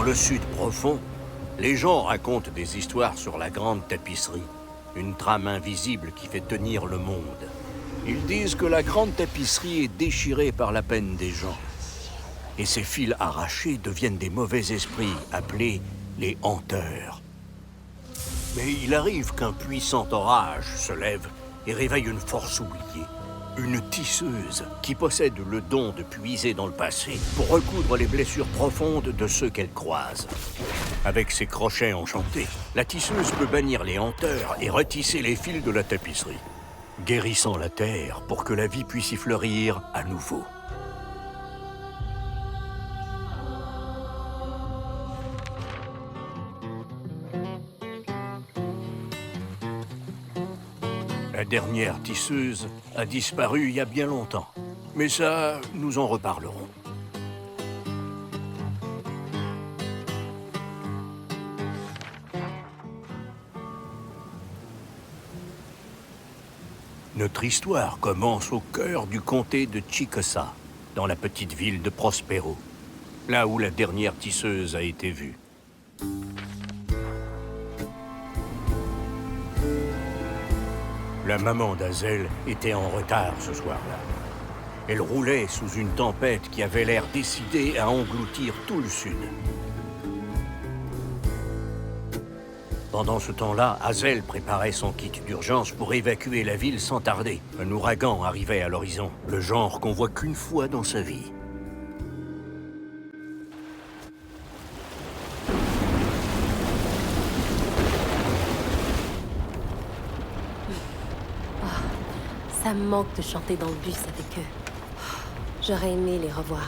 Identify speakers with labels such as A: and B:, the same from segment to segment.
A: le sud profond, les gens racontent des histoires sur la grande tapisserie, une trame invisible qui fait tenir le monde. Ils disent que la grande tapisserie est déchirée par la peine des gens. Et ces fils arrachés deviennent des mauvais esprits, appelés les hanteurs. Mais il arrive qu'un puissant orage se lève et réveille une force oubliée. Une tisseuse qui possède le don de puiser dans le passé pour recoudre les blessures profondes de ceux qu'elle croise. Avec ses crochets enchantés, la tisseuse peut bannir les hanteurs et retisser les fils de la tapisserie, guérissant la terre pour que la vie puisse y fleurir à nouveau. La dernière tisseuse a disparu il y a bien longtemps. Mais ça, nous en reparlerons. Notre histoire commence au cœur du comté de Chickasaw, dans la petite ville de Prospero, là où la dernière tisseuse a été vue. La maman d'Hazel était en retard ce soir-là. Elle roulait sous une tempête qui avait l'air décidée à engloutir tout le sud. Pendant ce temps-là, Hazel préparait son kit d'urgence pour évacuer la ville sans tarder. Un ouragan arrivait à l'horizon, le genre qu'on voit qu'une fois dans sa vie.
B: Ça me manque de chanter dans le bus avec eux. J'aurais aimé les revoir.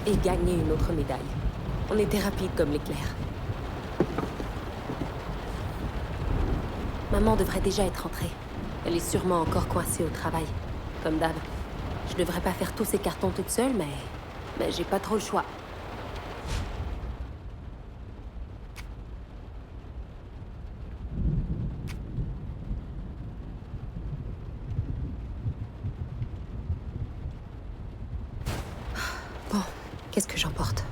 B: Et gagner une autre médaille. On était rapide comme l'éclair. Maman devrait déjà être rentrée. Elle est sûrement encore coincée au travail. Comme d'hab. Je devrais pas faire tous ces cartons toute seule, mais j'ai pas trop le choix. Bon, qu'est-ce que j'emporte?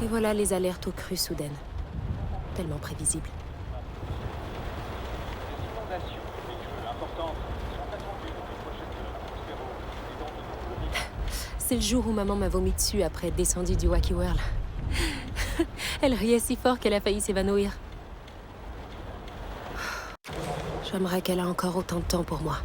B: Et voilà les alertes aux crues soudaines. Tellement prévisibles. C'est le jour où maman m'a vomi dessus après être descendue du Wacky World. Elle riait si fort qu'elle a failli s'évanouir. J'aimerais qu'elle ait encore autant de temps pour moi.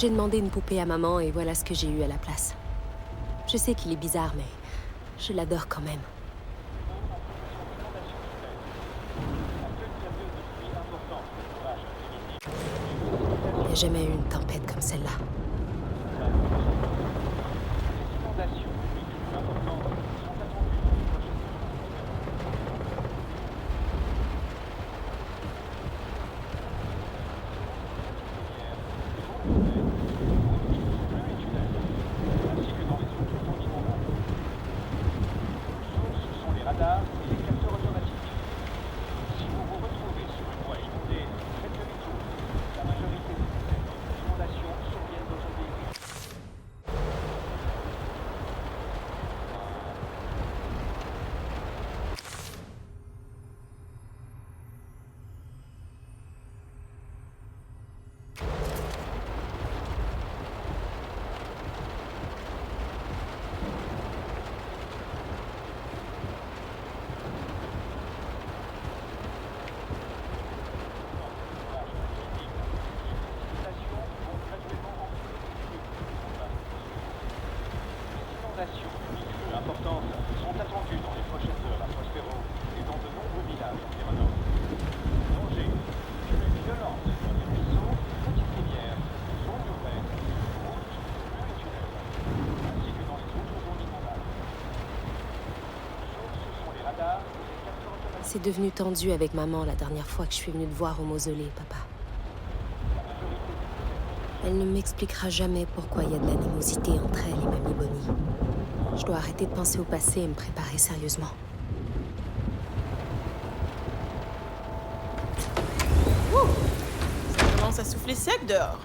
B: J'ai demandé une poupée à maman et voilà ce que j'ai eu à la place. Je sais qu'il est bizarre, mais je l'adore quand même. Il n'y a jamais eu une tempête comme celle-là.
C: inondations feu importantes sont attendues dans les prochaines heures à Prospero et dans de nombreux villages environnants. Danger, pluie violente dans les ruisseaux, petites rivières, zones urbaines, routes, rues et tunnels, ainsi que dans les autres zones inondables. Sources sont les radars et les capteurs automatiques.
B: C'est devenu tendu avec maman la dernière fois que je suis venue te voir au mausolée, papa. Elle ne m'expliquera jamais pourquoi il y a de l'animosité entre elle et Mamie Bonnie. Je dois arrêter de penser au passé et me préparer sérieusement.
D: Ça commence à souffler sec dehors.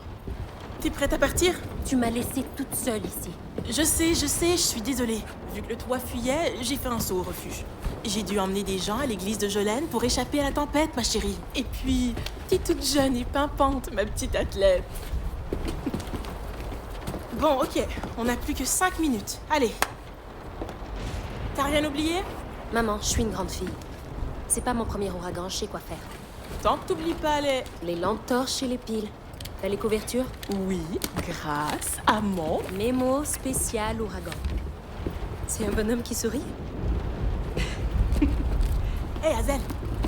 D: T'es prête à partir?
B: Tu m'as laissée toute seule ici.
D: Je sais, je suis désolée. Vu que le toit fuyait, j'ai fait un saut au refuge. J'ai dû emmener des gens à l'église de Jolene pour échapper à la tempête, ma chérie. Et puis, t'es toute jeune et pimpante, ma petite athlète. Bon, ok, on n'a plus que 5 minutes. Allez. T'as rien oublié?
B: Maman, je suis une grande fille. C'est pas mon premier ouragan, je sais quoi faire.
D: Tant que t'oublies pas
B: Les lampes torches et les piles. T'as les couvertures?
D: Oui, grâce à mon...
B: Mémo spécial ouragan. C'est un bonhomme qui sourit?
D: Hé, Hazel,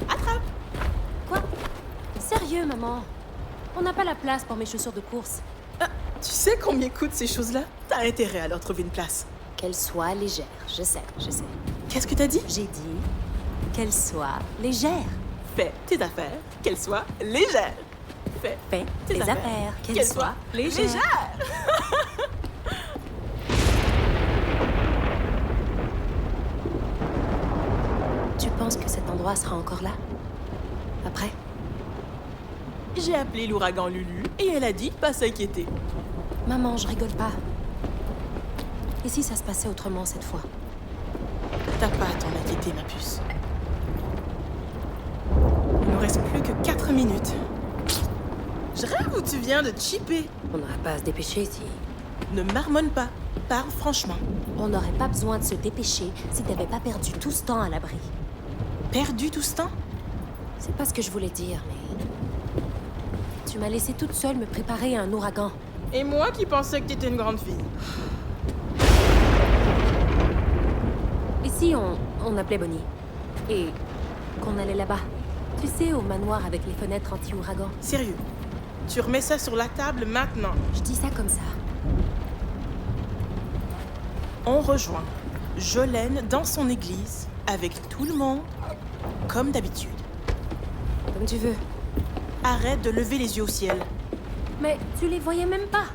D: attrape!
B: Quoi? Sérieux, maman? On n'a pas la place pour mes chaussures de course.
D: Ah, tu sais combien coûtent ces choses-là? T'as intérêt à leur trouver une place.
B: Qu'elle soit légère, je sais.
D: Qu'est-ce que t'as dit?
B: J'ai dit qu'elle soit légère.
D: Fais tes affaires, qu'elles soient légères. Fais
B: Tes affaires, qu'elle soit légère. Tu penses que cet endroit sera encore là? Après?
D: J'ai appelé l'ouragan Lulu et elle a dit pas s'inquiéter.
B: Maman, je rigole pas. Et si ça se passait autrement cette fois?
D: T'as pas à t'en inquiéter, ma puce. Il nous reste plus que 4 minutes. Je rêve où tu viens de chipper.
B: On n'aurait pas à se dépêcher si...
D: Ne marmonne pas. Parle franchement.
B: On n'aurait pas besoin de se dépêcher si t'avais pas perdu tout ce temps à l'abri.
D: Perdu tout ce temps?
B: C'est pas ce que je voulais dire, mais... Tu m'as laissé toute seule me préparer à un ouragan.
D: Et moi qui pensais que t'étais une grande fille.
B: Et si on appelait Bonnie? Et qu'on allait là-bas? Tu sais, au manoir avec les fenêtres anti-ouragan.
D: Sérieux, tu remets ça sur la table maintenant.
B: Je dis ça comme ça.
D: On rejoint Jolene dans son église avec tout le monde, comme d'habitude.
B: Comme tu veux.
D: Arrête de lever les yeux au ciel.
B: Mais tu les voyais même pas.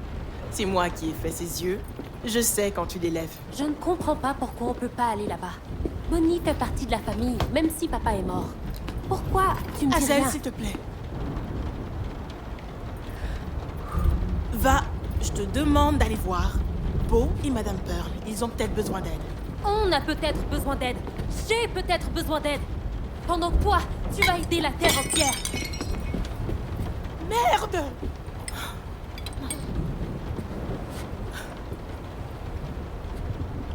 D: C'est moi qui ai fait ces yeux. Je sais quand tu les lèves.
B: Je ne comprends pas pourquoi on peut pas aller là-bas. Bonnie fait partie de la famille, même si papa est mort. Pourquoi tu me dis
D: Hazel,
B: rien?
D: s'il te plaît. Va, je te demande d'aller voir. Beau et Madame Pearl, ils ont peut-être besoin d'aide.
B: On a peut-être besoin d'aide. J'ai peut-être besoin d'aide. Pendant que toi, tu vas aider la terre entière.
D: Merde!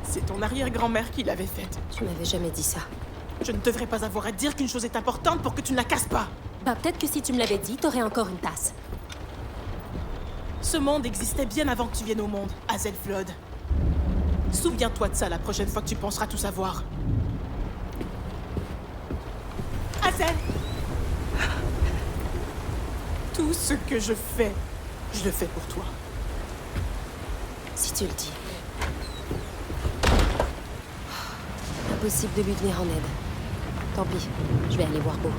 D: C'est ton arrière-grand-mère qui l'avait faite.
B: Tu m'avais jamais dit ça.
D: Je ne devrais pas avoir à dire qu'une chose est importante pour que tu ne la casses pas.
B: Bah peut-être que si tu me l'avais dit, t'aurais encore une tasse.
D: Ce monde existait bien avant que tu viennes au monde, Hazel Flood. Souviens-toi de ça la prochaine fois que tu penseras tout savoir. Hazel! Tout ce que je le fais pour toi.
B: Si tu le dis. Impossible de lui venir en aide. Tant pis, je vais aller voir Beau.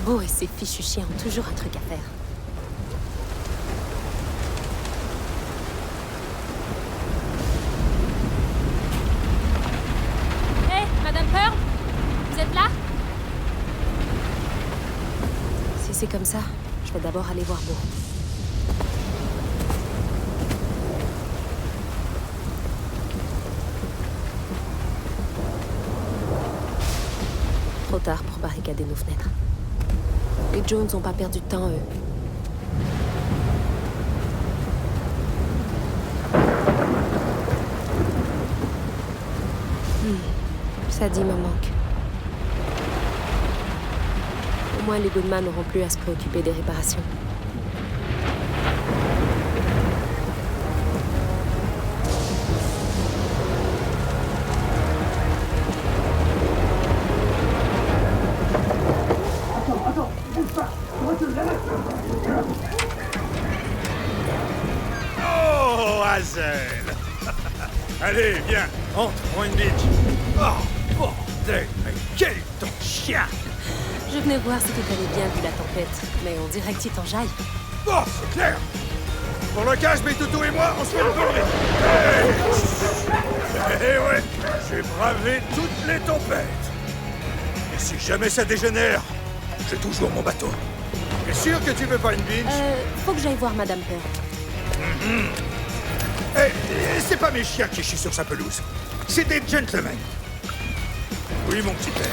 B: Beau et ses fichus chiens ont toujours un truc à faire. Hé, Madame Pearl? Vous êtes là? C'est c'est comme ça, je vais d'abord aller voir Beau. Trop tard pour barricader nos fenêtres. Les Jones n'ont pas perdu de temps, eux. Ça dit me manque. Au moins, les Goodman n'auront plus à se préoccuper des réparations.
E: Oh, Hazel. Allez, viens, entre, prends une bitch. Oh, bordel, mais quel ton chien.
B: Je venais voir si tout allait bien vu la tempête, mais on dirait que tu t'enjailles.
E: Oh, c'est clair. Pour le cas, je mets Toto et moi, on se fait le bourré. Eh ouais, j'ai bravé toutes les tempêtes. Et si jamais ça dégénère, j'ai toujours mon bateau. T'es sûr que tu veux pas une binge?
B: Faut que j'aille voir Madame Pearl.
E: Eh, c'est pas mes chiens qui chient sur sa pelouse. C'est des gentlemen. Oui, mon petit père.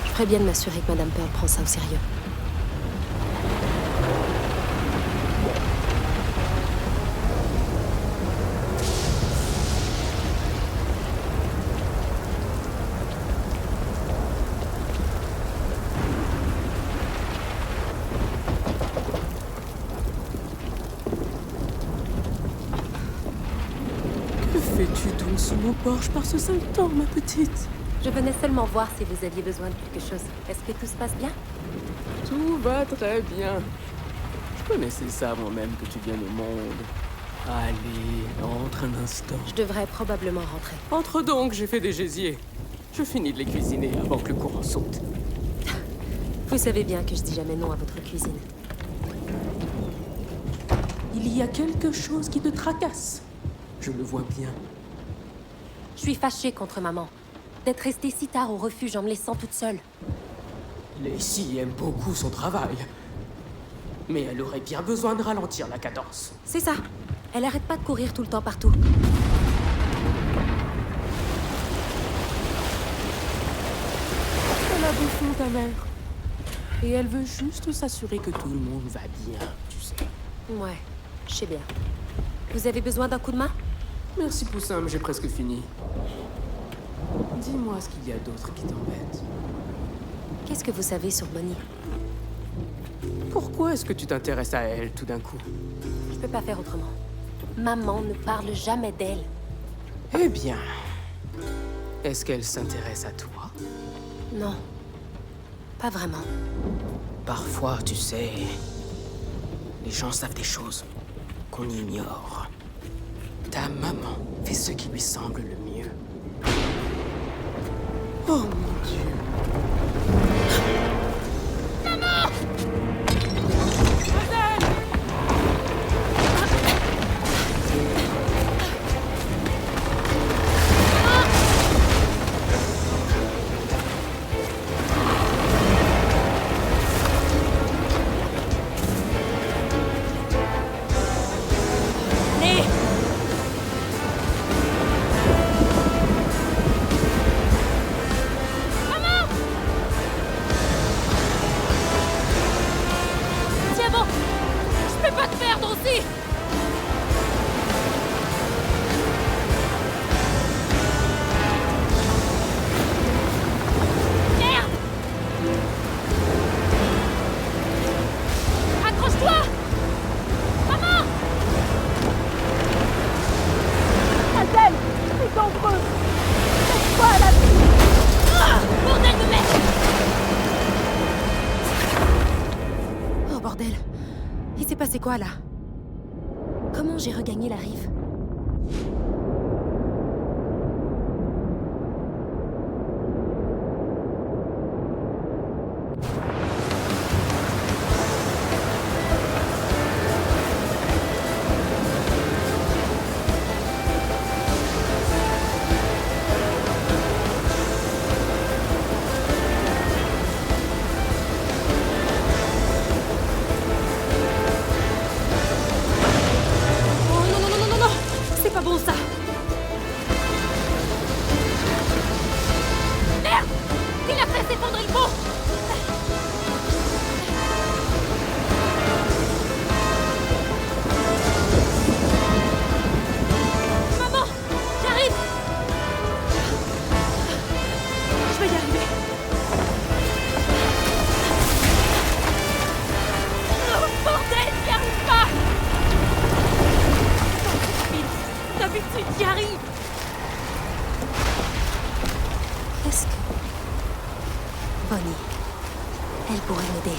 B: Je ferais bien de m'assurer que Madame Pearl prend ça au sérieux.
F: Que fais-tu donc sous mon porche par ce sale temps, ma petite?
B: Je venais seulement voir si vous aviez besoin de quelque chose. Est-ce que tout se passe bien?
F: Tout va très bien. Je connaissais ça moi-même que tu viennes au monde. Allez, entre un instant.
B: Je devrais probablement rentrer.
F: Entre donc, j'ai fait des gésiers. Je finis de les cuisiner avant que le courant saute.
B: Vous savez bien que je dis jamais non à votre cuisine.
F: Il y a quelque chose qui te tracasse. Je le vois bien.
B: Je suis fâchée contre maman. D'être restée si tard au refuge en me laissant toute seule.
F: Lacey aime beaucoup son travail. Mais elle aurait bien besoin de ralentir la cadence.
B: C'est ça. Elle arrête pas de courir tout le temps partout.
F: Elle a beau fond, ta mère. Et elle veut juste s'assurer que tout le monde va bien, tu sais.
B: Ouais, je sais bien. Vous avez besoin d'un coup de main?
F: Merci, Poussin, mais j'ai presque fini. Dis-moi ce qu'il y a d'autre qui t'embête.
B: Qu'est-ce que vous savez sur Bonnie?
F: Pourquoi est-ce que tu t'intéresses à elle tout d'un coup?
B: Je peux pas faire autrement. Maman ne parle jamais d'elle.
F: Eh bien... Est-ce qu'elle s'intéresse à toi?
B: Non. Pas vraiment.
F: Parfois, tu sais... Les gens savent des choses qu'on ignore. Ta maman fait ce qui lui semble le mieux. Oh mon Dieu.
B: Tiens bon! Je peux pas te perdre aussi! Merde! Accroche-toi! Maman! Adèle! C'est dangereux! Laisse-toi à la vie! Ah! Bordel de merde! Oh bordel! Il s'est passé quoi là? Comment j'ai regagné la rive? Elle pourrait m'aider.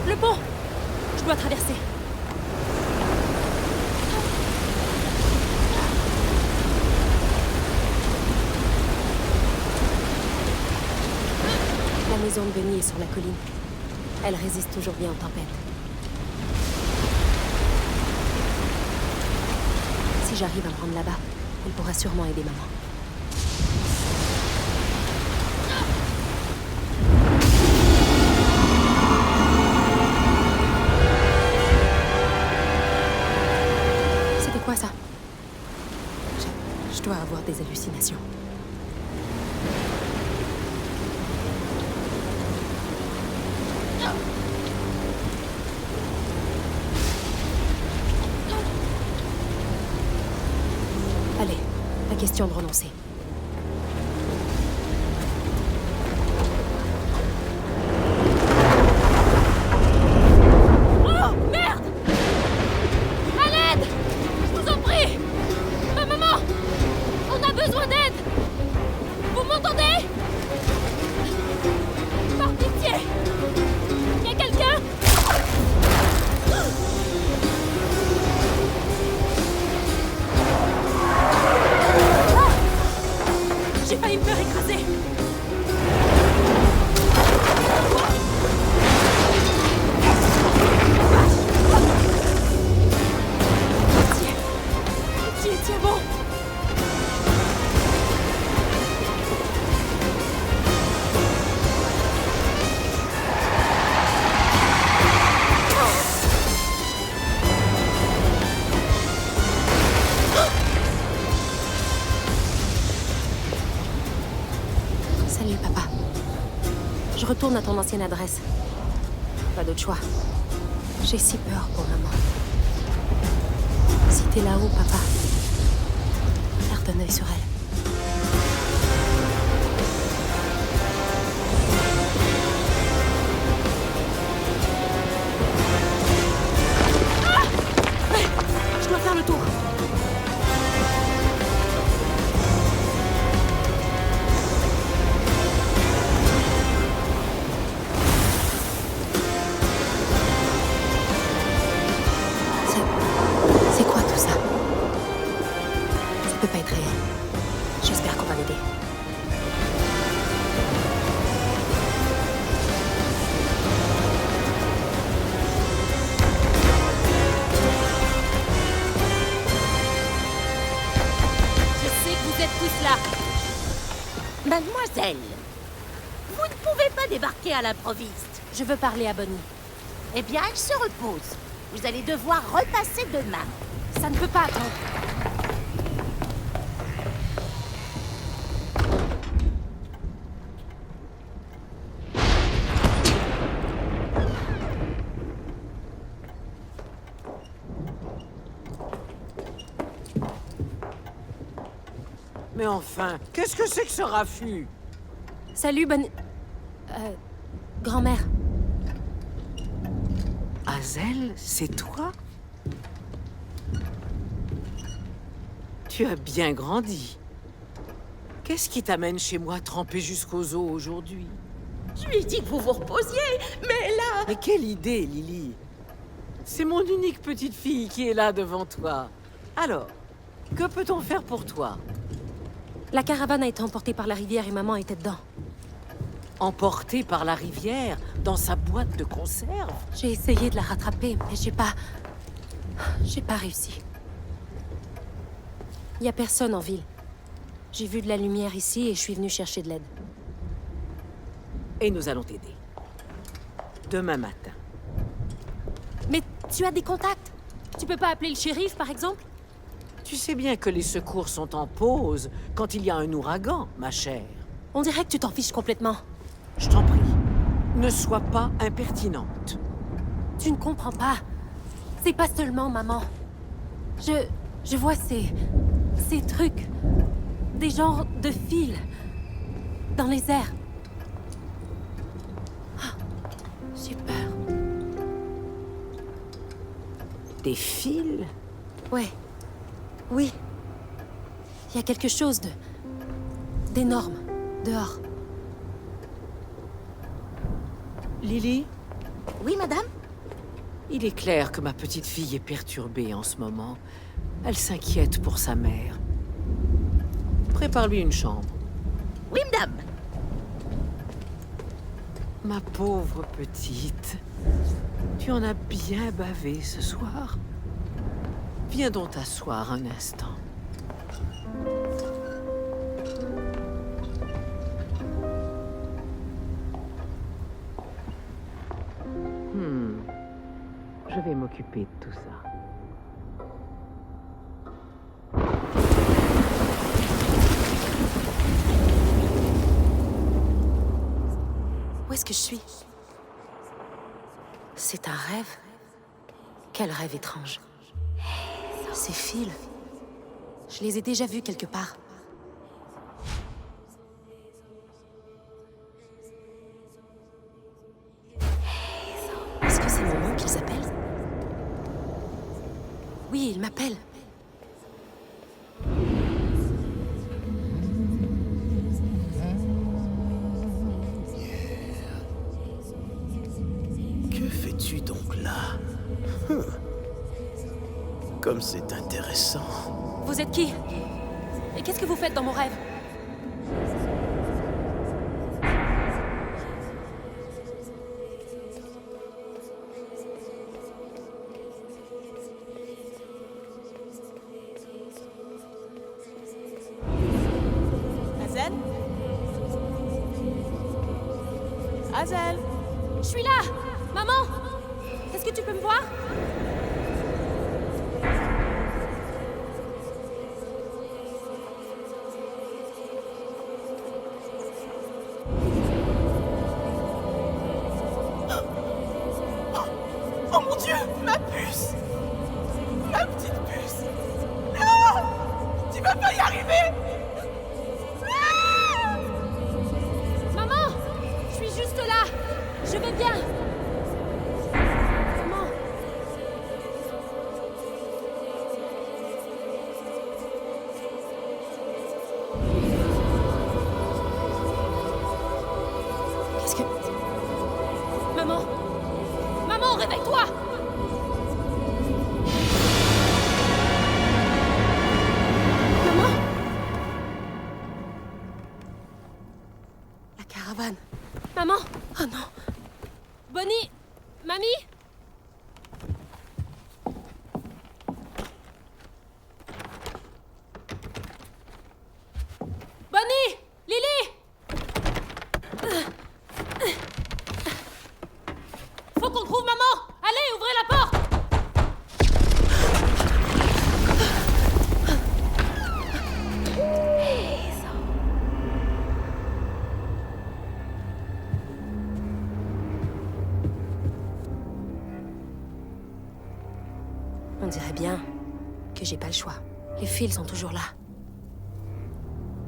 B: Le pont! Je dois traverser. La maison de Bunny est sur la colline. Elle résiste toujours bien aux tempêtes. Si j'arrive à me rendre là-bas, elle pourra sûrement aider maman. C'était quoi ça? Je dois avoir des hallucinations. Allez, pas question de renoncer. Oh, merde! À l'aide! Je vous en prie! Ma maman! On a besoin d'aide! Vous m'entendez? Par pitié! Y a quelqu'un? J'ai failli me faire écraser. Pitié. Pitié, tiens bon. Salut, papa. Je retourne à ton ancienne adresse. Pas d'autre choix. J'ai si peur pour maman. Si t'es là-haut, papa, garde un œil sur elle. Ah! Je dois faire le tour. C'est quoi tout ça? Ça peut pas être réel. J'espère qu'on va l'aider.
G: Je sais que vous êtes tous là. Mademoiselle, vous ne pouvez pas débarquer à l'improviste.
B: Je veux parler à Bonnie.
G: Eh bien, elle se repose. Vous allez devoir repasser demain.
B: Ça ne peut pas attendre.
H: Mais enfin, qu'est-ce que c'est que ce raffut?
B: Salut, Bonnie. Grand-mère.
H: Hazel, c'est toi? Tu as bien grandi. Qu'est-ce qui t'amène chez moi trempé jusqu'aux os aujourd'hui?
D: Je lui ai dit que vous vous reposiez, mais là...
H: Mais quelle idée, Lily! C'est mon unique petite fille qui est là devant toi. Alors, que peut-on faire pour toi?
B: La caravane a été emportée par la rivière et maman était dedans.
H: Emportée par la rivière dans sa boîte de conserve?
B: J'ai essayé de la rattraper, mais j'ai pas réussi. Il y a personne en ville. J'ai vu de la lumière ici et je suis venue chercher de l'aide.
H: Et nous allons t'aider. Demain matin.
B: Mais tu as des contacts? Tu peux pas appeler le shérif, par exemple?
H: Tu sais bien que les secours sont en pause quand il y a un ouragan, ma chère.
B: On dirait que tu t'en fiches complètement.
H: Je t'en prie, ne sois pas impertinente.
B: Tu ne comprends pas. C'est pas seulement maman. Je vois ces trucs. Des genres de fils. Dans les airs. Ah, J'ai peur.
H: Des fils?
B: Ouais. Oui. Il y a quelque chose d'énorme dehors.
H: Lily,
G: Oui, madame?
H: il est clair que ma petite fille est perturbée en ce moment. Elle s'inquiète pour sa mère. Prépare-lui une chambre.
G: Oui, madame.
H: Ma pauvre petite, tu en as bien bavé ce soir. Viens donc t'asseoir un instant. Je vais m'occuper de tout ça.
B: Où est-ce que je suis? C'est un rêve? Quel rêve étrange. Ces fils, je les ai déjà vus quelque part. Est-ce que c'est mon nom qu'ils appellent? Oui, ils m'appellent.
I: Que fais-tu donc là? Comme c'est intéressant.
B: Vous êtes qui? Et qu'est-ce que vous faites dans mon rêve?
D: Hazel? Hazel?
B: Je suis là! Maman! Est-ce que tu peux me voir?
D: Oh mon Dieu! Ma puce! Ma petite puce! Non! Tu vas pas y arriver! Ah!
B: Maman! Je suis juste là! Je vais bien! Maman! Qu'est-ce que... Maman! Maman, réveille-toi! Maman! La caravane. Maman! Oh non! Bonnie! Mamie! Bonnie! Lily! Faut qu'on trouve maman! Allez, ouvrez la porte! On dirait bien que j'ai pas le choix. Les fils sont toujours là.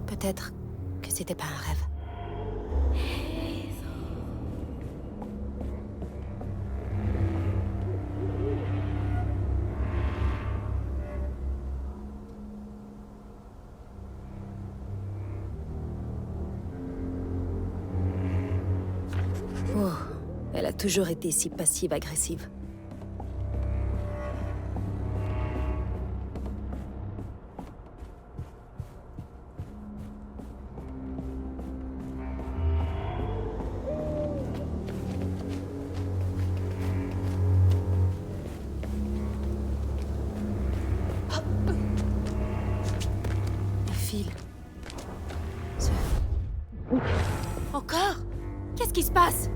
B: Peut-être que c'était pas un rêve. Oh, elle a toujours été si passive-agressive. Les fils. Encore? Qu'est-ce qui se passe?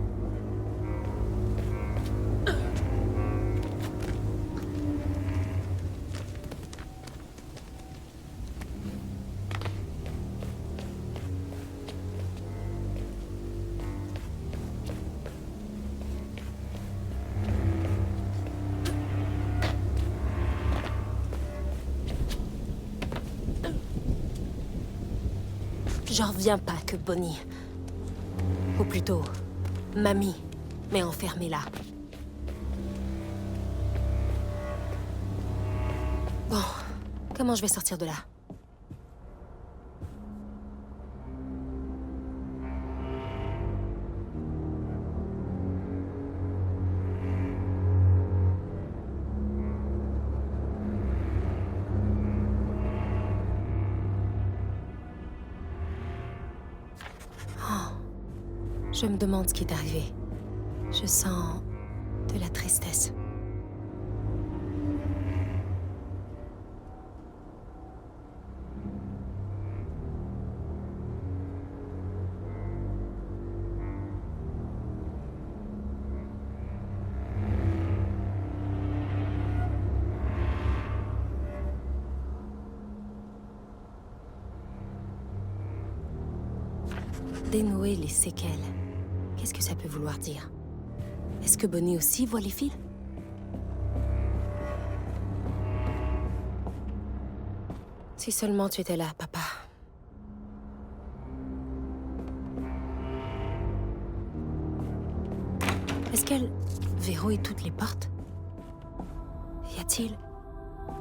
B: J'en reviens pas que Bonnie, ou plutôt, Mamie, mais enfermée là. Bon, comment je vais sortir de là? Je me demande ce qui est arrivé. Je sens de la tristesse. Dénouer les séquelles. Qu'est-ce que ça peut vouloir dire? Est-ce que Bonnie aussi voit les fils? Si seulement tu étais là, papa. Est-ce qu'elle verrouille toutes les portes? Y a-t-il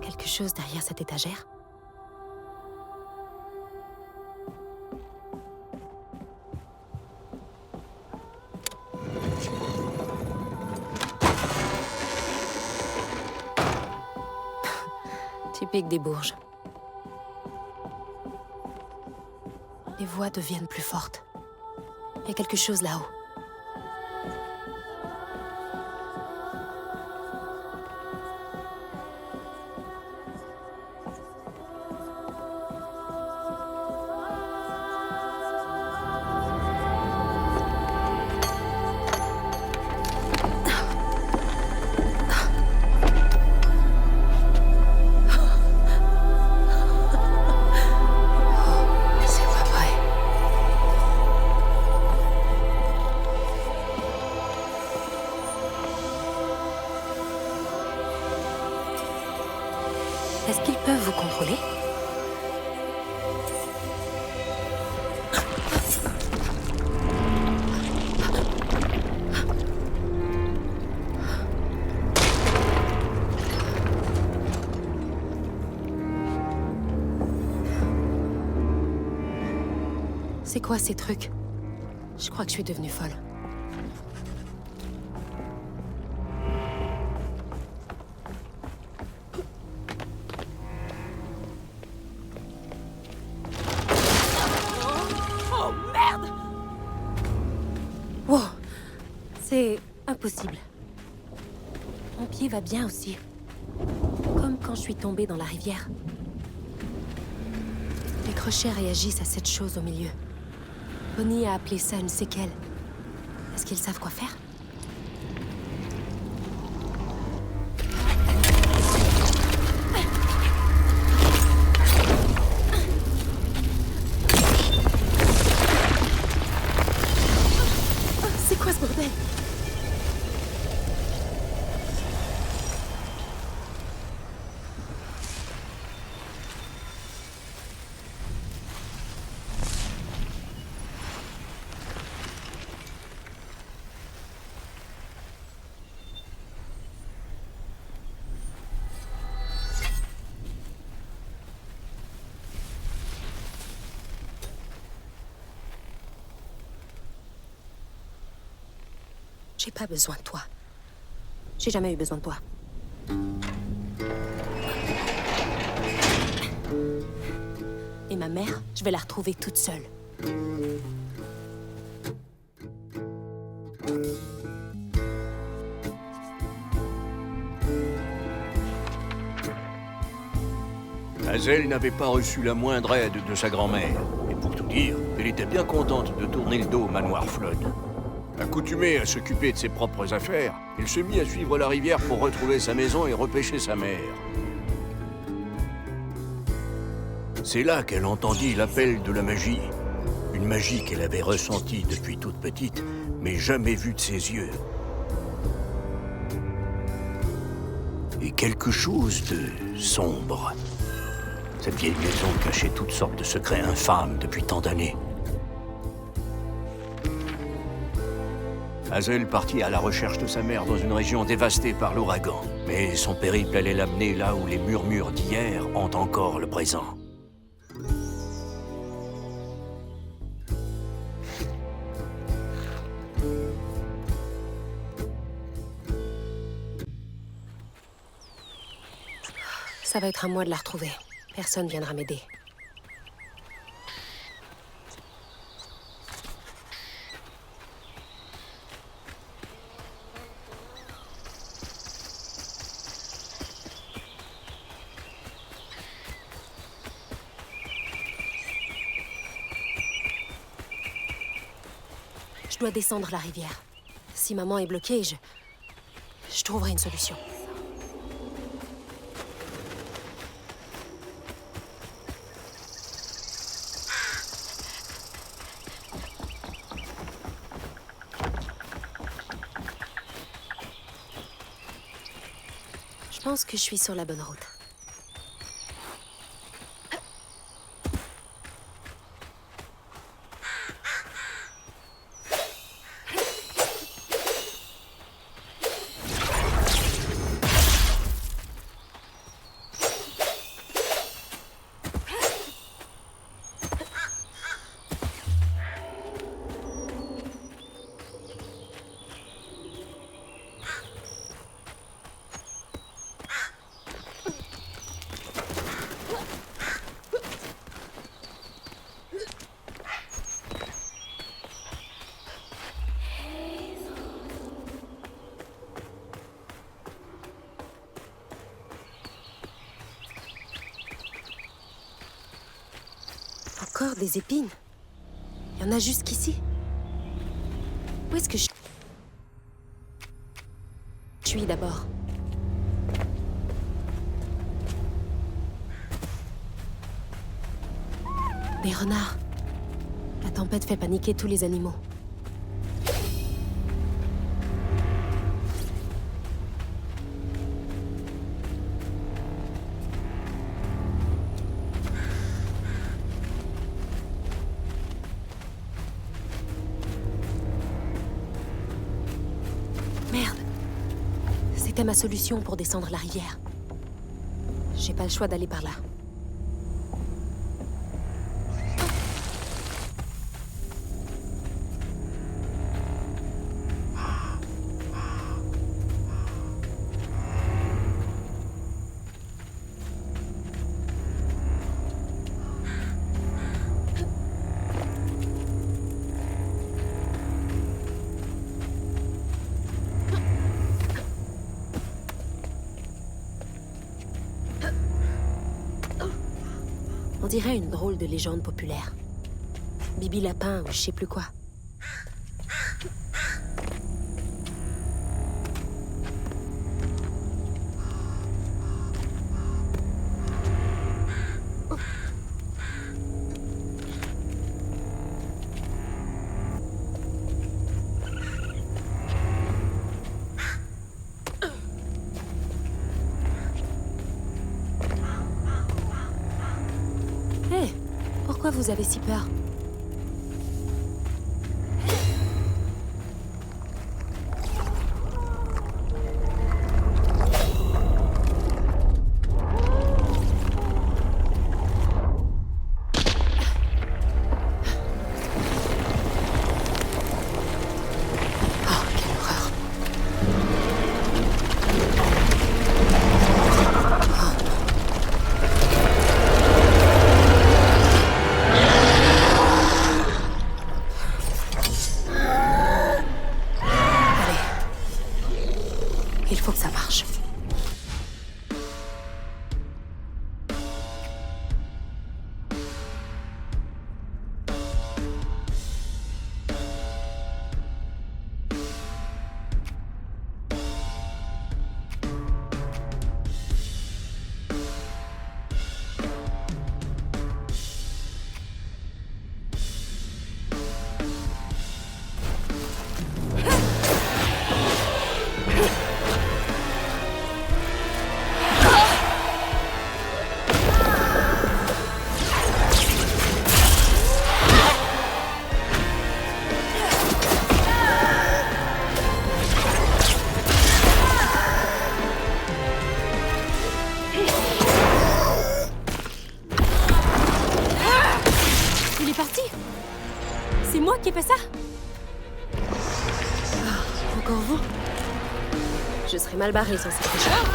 B: quelque chose derrière cette étagère? Typique des Bourges. Les voix deviennent plus fortes. Il y a quelque chose là-haut. Est-ce qu'ils peuvent vous contrôler? C'est quoi ces trucs? Je crois que je suis devenue folle. Wow, c'est impossible. Mon pied va bien aussi. Comme quand je suis tombée dans la rivière. Les crochets réagissent à cette chose au milieu. Bonnie a appelé ça une séquelle. Est-ce qu'ils savent quoi faire? C'est quoi ce bordel? J'ai pas besoin de toi. J'ai jamais eu besoin de toi. Et ma mère, je vais la retrouver toute seule.
A: Hazel n'avait pas reçu la moindre aide de sa grand-mère. Et pour tout dire, elle était bien contente de tourner le dos au manoir Flood. Accoutumé à s'occuper de ses propres affaires, il se mit à suivre la rivière pour retrouver sa maison et repêcher sa mère. C'est là qu'elle entendit l'appel de la magie. Une magie qu'elle avait ressentie depuis toute petite, mais jamais vue de ses yeux. Et quelque chose de sombre. Cette vieille maison cachait toutes sortes de secrets infâmes depuis tant d'années. Hazel partit à la recherche de sa mère dans une région dévastée par l'ouragan. Mais son périple allait l'amener là où les murmures d'hier ont encore le présent.
B: Ça va être à moi de la retrouver. Personne viendra m'aider. Je dois descendre la rivière. Si maman est bloquée, je trouverai une solution. Je pense que je suis sur la bonne route. Encore des épines? Il y en a jusqu'ici. Où est-ce que je suis d'abord? Des renards. La tempête fait paniquer tous les animaux. Merde. C'était ma solution pour descendre la rivière. J'ai pas le choix d'aller par là. On dirait une drôle de légende populaire. Bibi Lapin ou je sais plus quoi. Pourquoi vous avez si peur? Il faut que ça marche. encore vous? Je serais mal barrée sans cette réchauffe.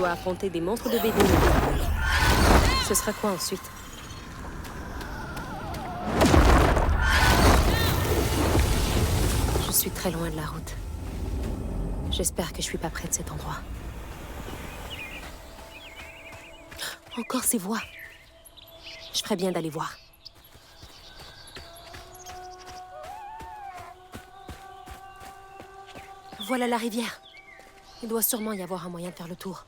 B: Affronter des monstres de BD. Ce sera quoi ensuite? Je suis très loin de la route. J'espère que je suis pas près de cet endroit. Encore ces voix. Je ferais bien d'aller voir. Voilà la rivière. Il doit sûrement y avoir un moyen de faire le tour.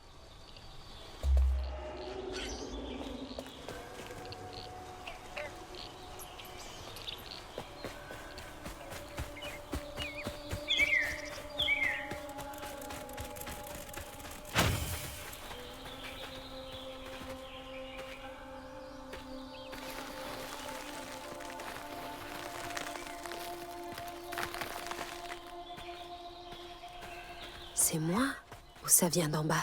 B: C'est moi ou ça vient d'en bas?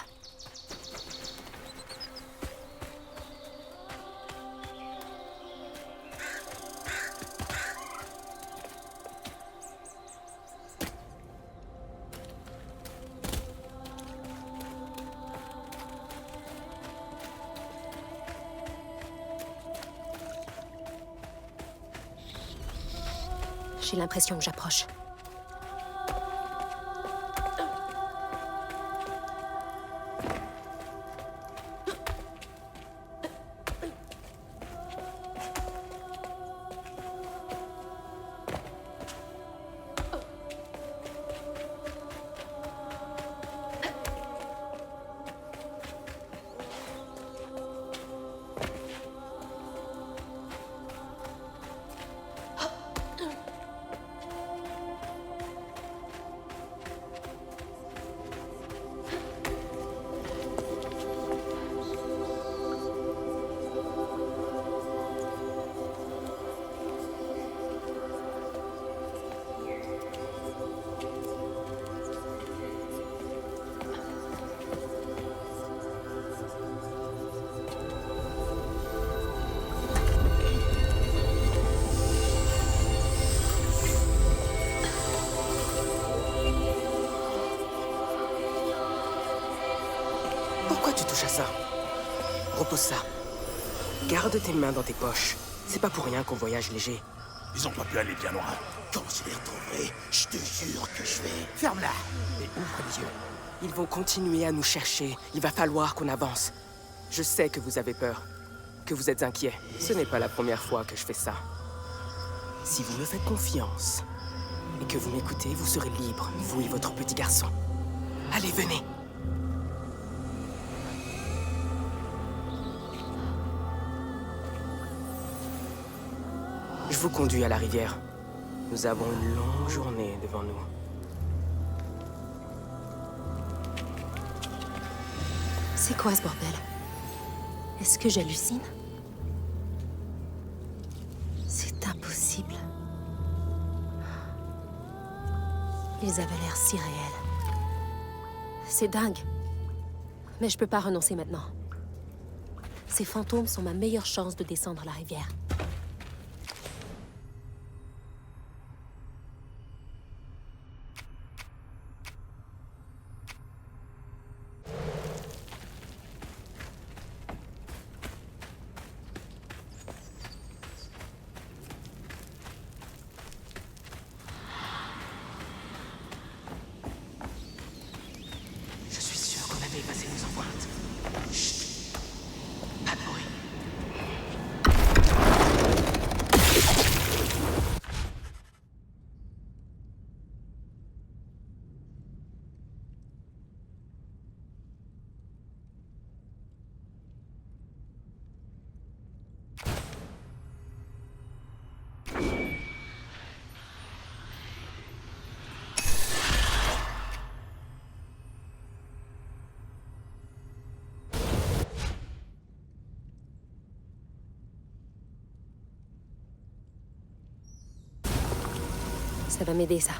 B: J'ai l'impression que j'approche.
F: Pourquoi tu touches à ça? Repose ça. Garde tes mains dans tes poches. C'est pas pour rien qu'on voyage léger.
E: Ils ont pas pu aller bien loin. Quand je les retrouverai, je te jure que je vais...
F: Ferme-la et ouvre les yeux. Ils vont continuer à nous chercher. Il va falloir qu'on avance. Je sais que vous avez peur, que vous êtes inquiets. Ce n'est pas la première fois que je fais ça. Si vous me faites confiance et que vous m'écoutez, vous serez libre, vous et votre petit garçon. Allez, venez. Je vous conduis à la rivière. Nous avons une longue journée devant nous.
B: C'est quoi ce bordel? Est-ce que j'hallucine? C'est impossible. Ils avaient l'air si réels. C'est dingue. Mais je peux pas renoncer maintenant. Ces fantômes sont ma meilleure chance de descendre la rivière.
F: Je suis sûr qu'on avait effacé nos empreintes. Chut. Pas de bruit.
B: Ça va m'aider, ça.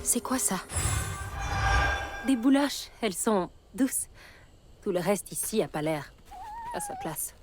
B: C'est quoi ça? Des bouloches. Elles sont douces. Tout le reste ici a pas l'air à sa place.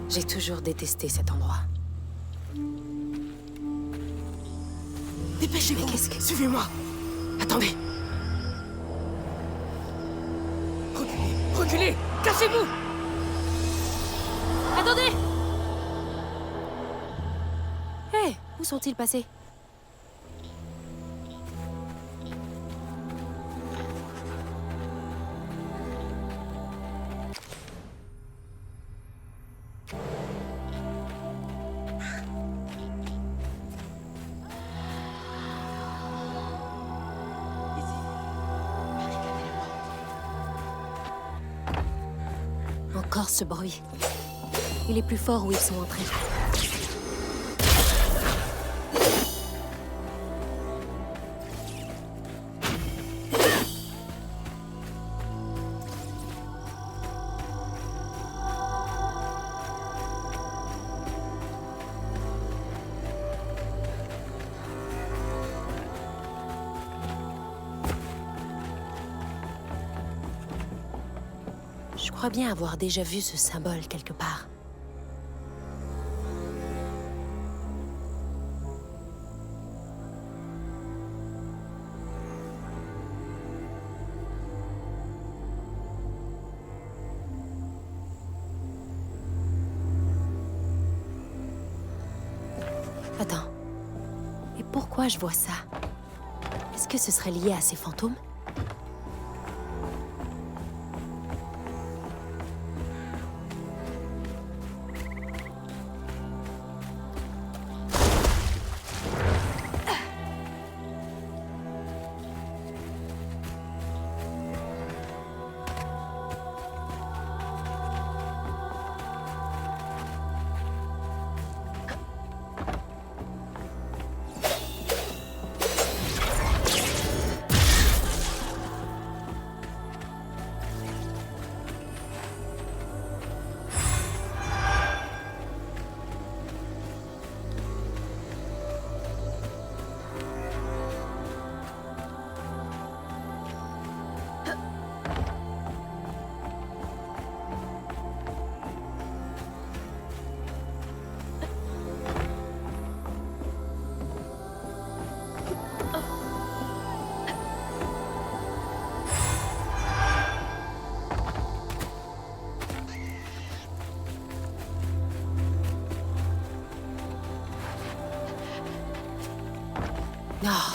B: J'ai toujours détesté cet endroit.
F: Dépêchez-vous.
B: Mais qu'est-ce que...
F: Suivez-moi. Attendez. Reculez. Reculez. Cachez-vous.
B: Attendez! Hé, où sont-ils passés? Encore ce bruit. Il est plus fort où ils sont entrés. Je crois bien avoir déjà vu ce symbole quelque part. Attends. Et pourquoi je vois ça? Est-ce que ce serait lié à ces fantômes?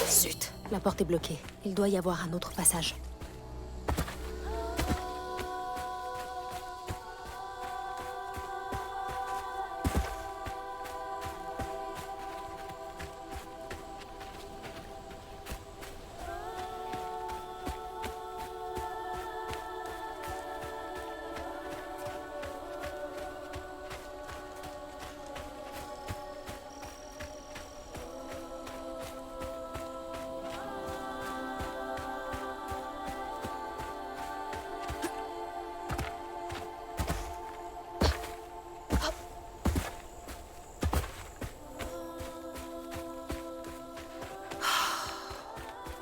B: Zut, la porte est bloquée. Il doit y avoir un autre passage.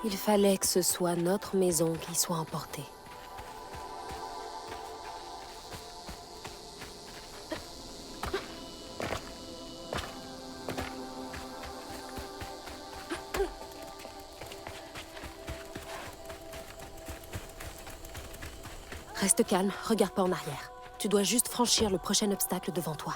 B: Il fallait que ce soit notre maison qui soit emportée. Reste calme, regarde pas en arrière. Tu dois juste franchir le prochain obstacle devant toi.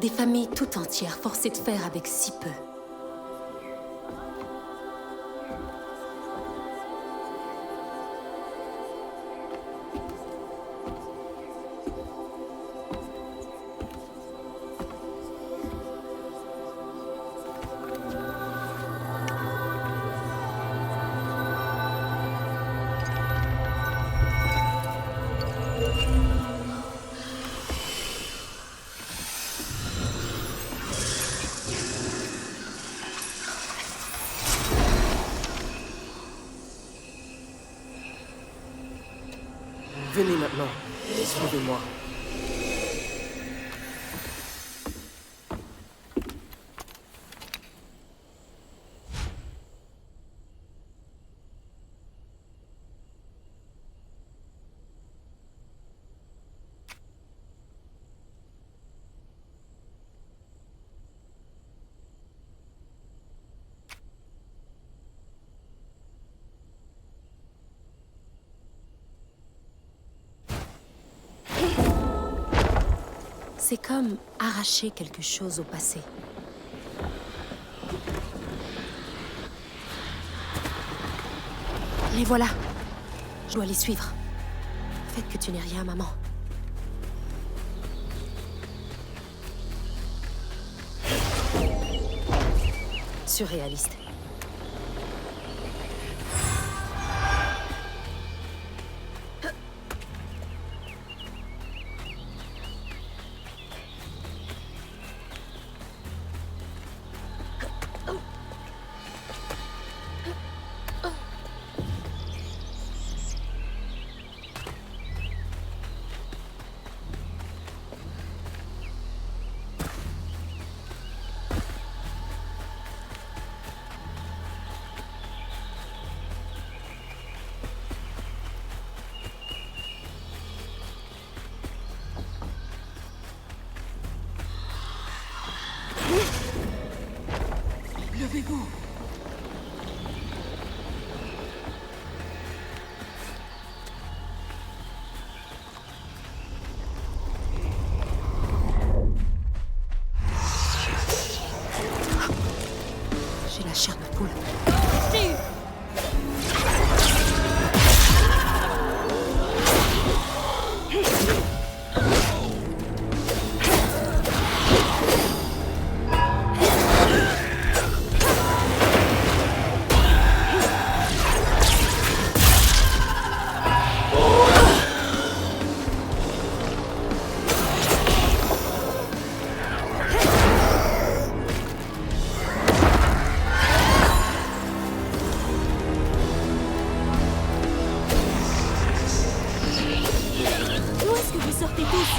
B: Des familles tout entières forcées de faire avec si peu.
F: Venez maintenant. Suivez-moi.
B: C'est comme arracher quelque chose au passé. Les voilà. Je dois les suivre. Faites que tu n'aies rien, maman. Surréaliste.
H: Levez-vous.
B: J'ai la chair de poule. Où est-ce que vous sortez tous?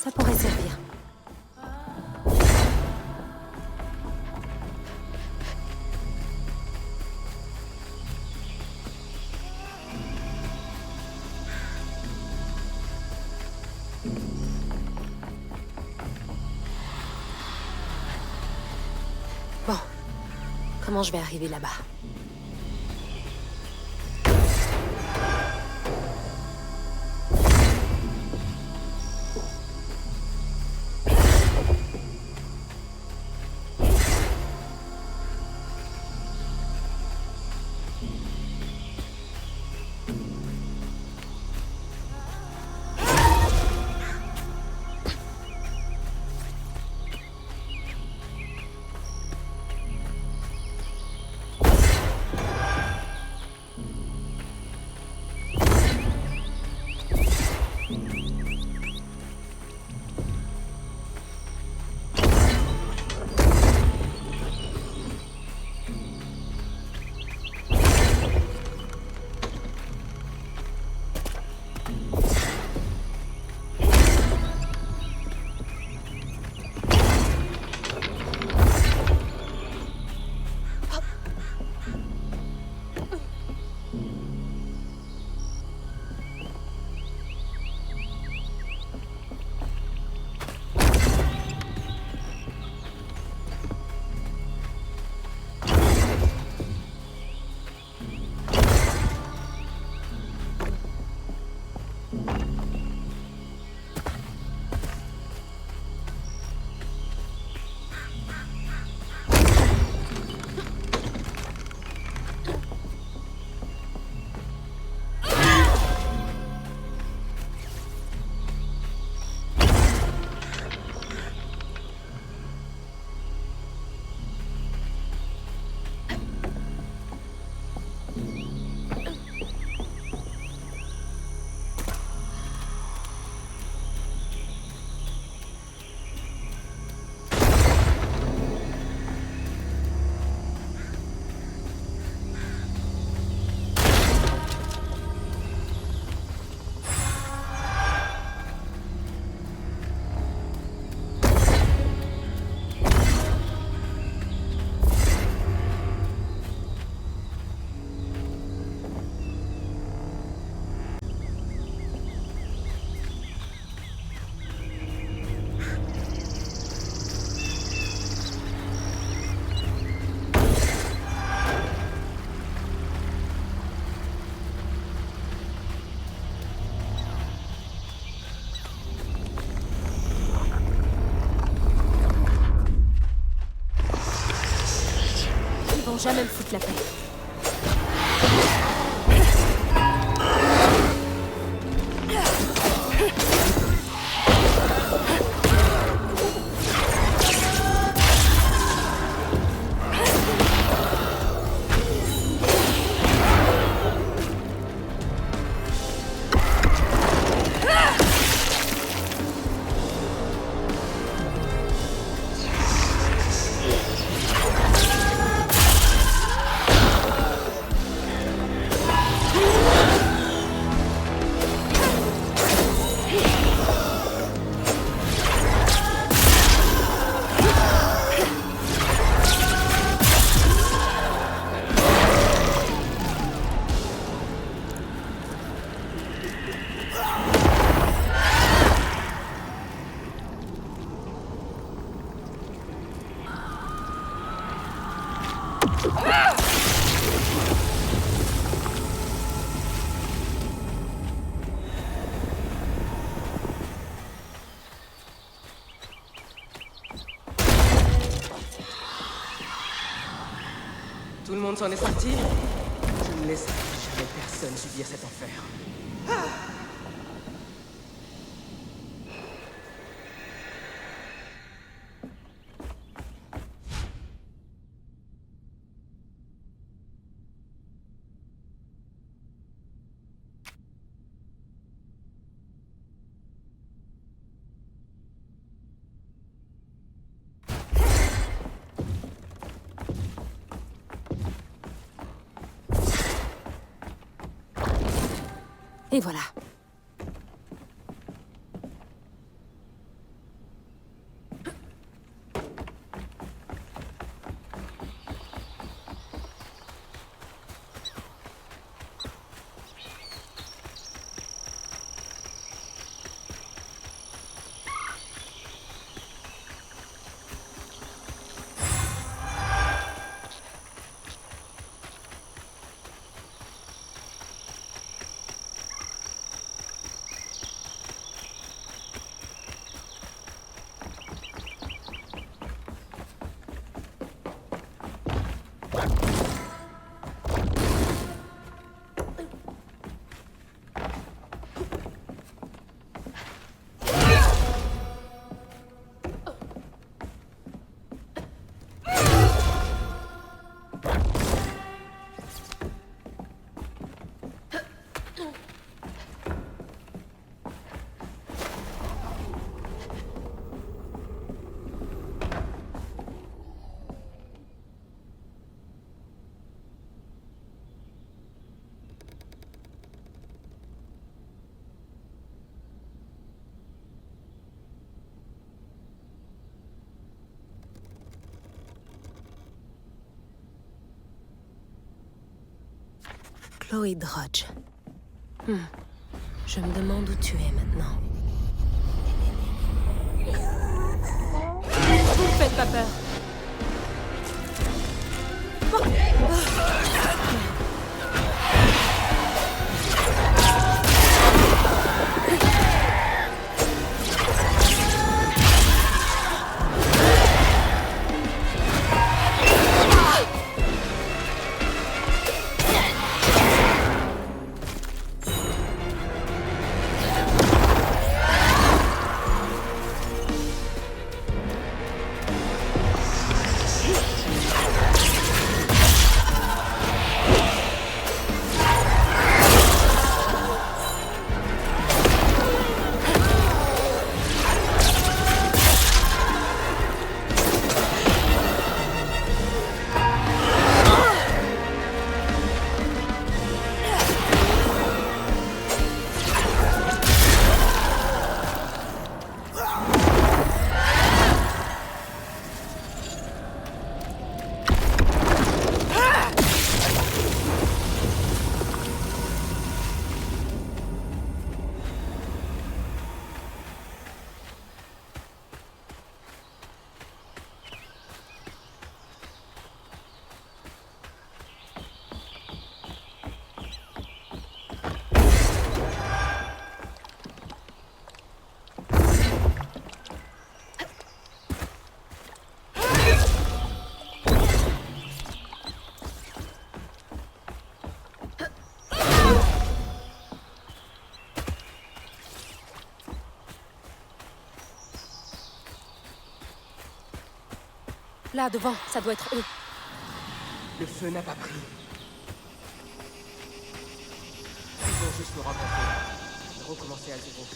B: Ça pourrait servir. Bon. Comment je vais arriver là-bas? Jamais me foutre la paix.
F: Tout le monde s'en est sorti? Je ne laisserai jamais personne subir cet enfer.
B: Et voilà. Chloé Drodge. Je me demande où tu es maintenant.
D: Vous me faites pas peur.
B: Là, devant, ça doit être eux.
F: Le feu n'a pas pris. Ils vont juste me rencontrer. Et recommencer à zéro.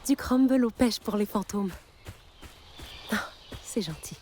B: Du crumble aux pêches pour les fantômes. Non, c'est gentil.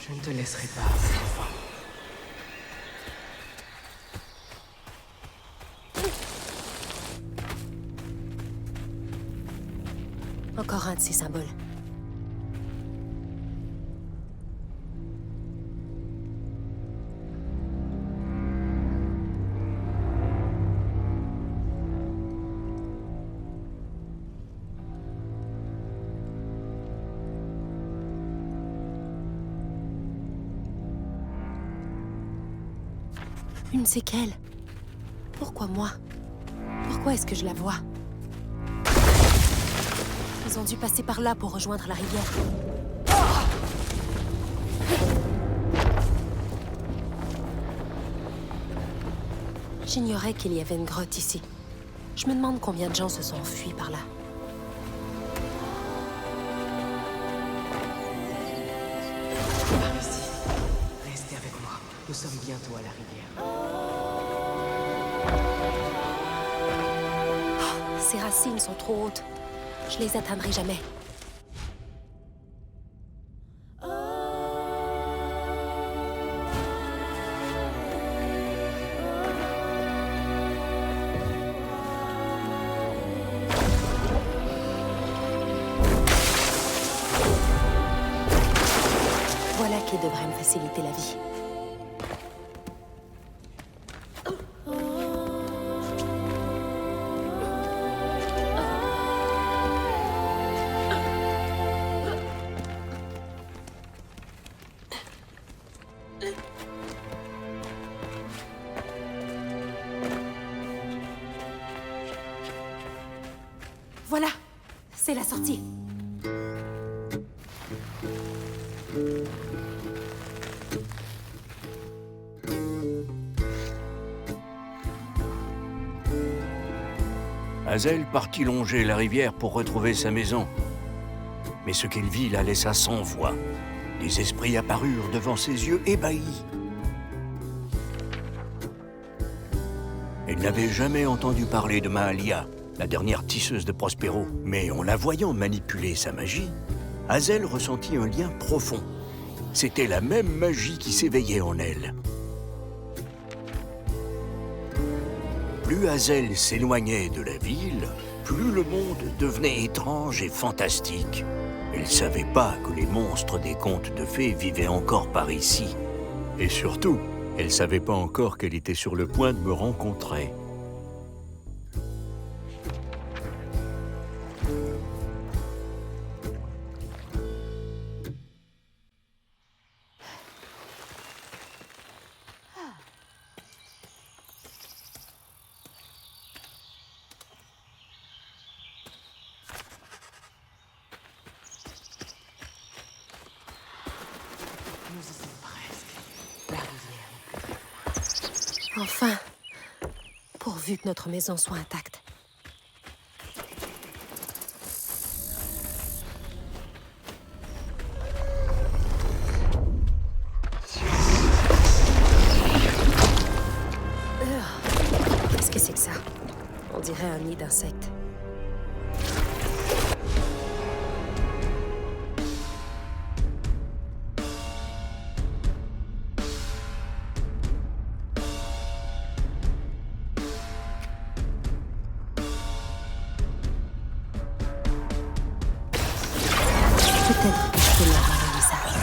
F: Je ne te laisserai pas, enfant.
B: Encore un de ces symboles. Une séquelle. Pourquoi moi? Pourquoi est-ce que je la vois? Ils ont dû passer par là pour rejoindre la rivière. J'ignorais qu'il y avait une grotte ici. Je me demande combien de gens se sont enfuis par là.
F: Par ici. Restez avec moi. Nous sommes bientôt à la rivière.
B: Ces racines sont trop hautes. Je les atteindrai jamais. Voilà qui devrait me faciliter la vie. C'est la sortie.
A: Hazel partit longer la rivière pour retrouver sa maison. Mais ce qu'elle vit la laissa sans voix. Des esprits apparurent devant ses yeux ébahis. Elle n'avait jamais entendu parler de Mahalia, la dernière tisseuse de Prospero. Mais en la voyant manipuler sa magie, Hazel ressentit un lien profond. C'était la même magie qui s'éveillait en elle. Plus Hazel s'éloignait de la ville, plus le monde devenait étrange et fantastique. Elle ne savait pas que les monstres des contes de fées vivaient encore par ici. Et surtout, elle ne savait pas encore qu'elle était sur le point de me rencontrer.
B: Enfin, pourvu que notre maison soit intacte. Qu'est-ce que c'est que ça? On dirait un nid d'insectes. Peut-être que je peux lui avoir un message.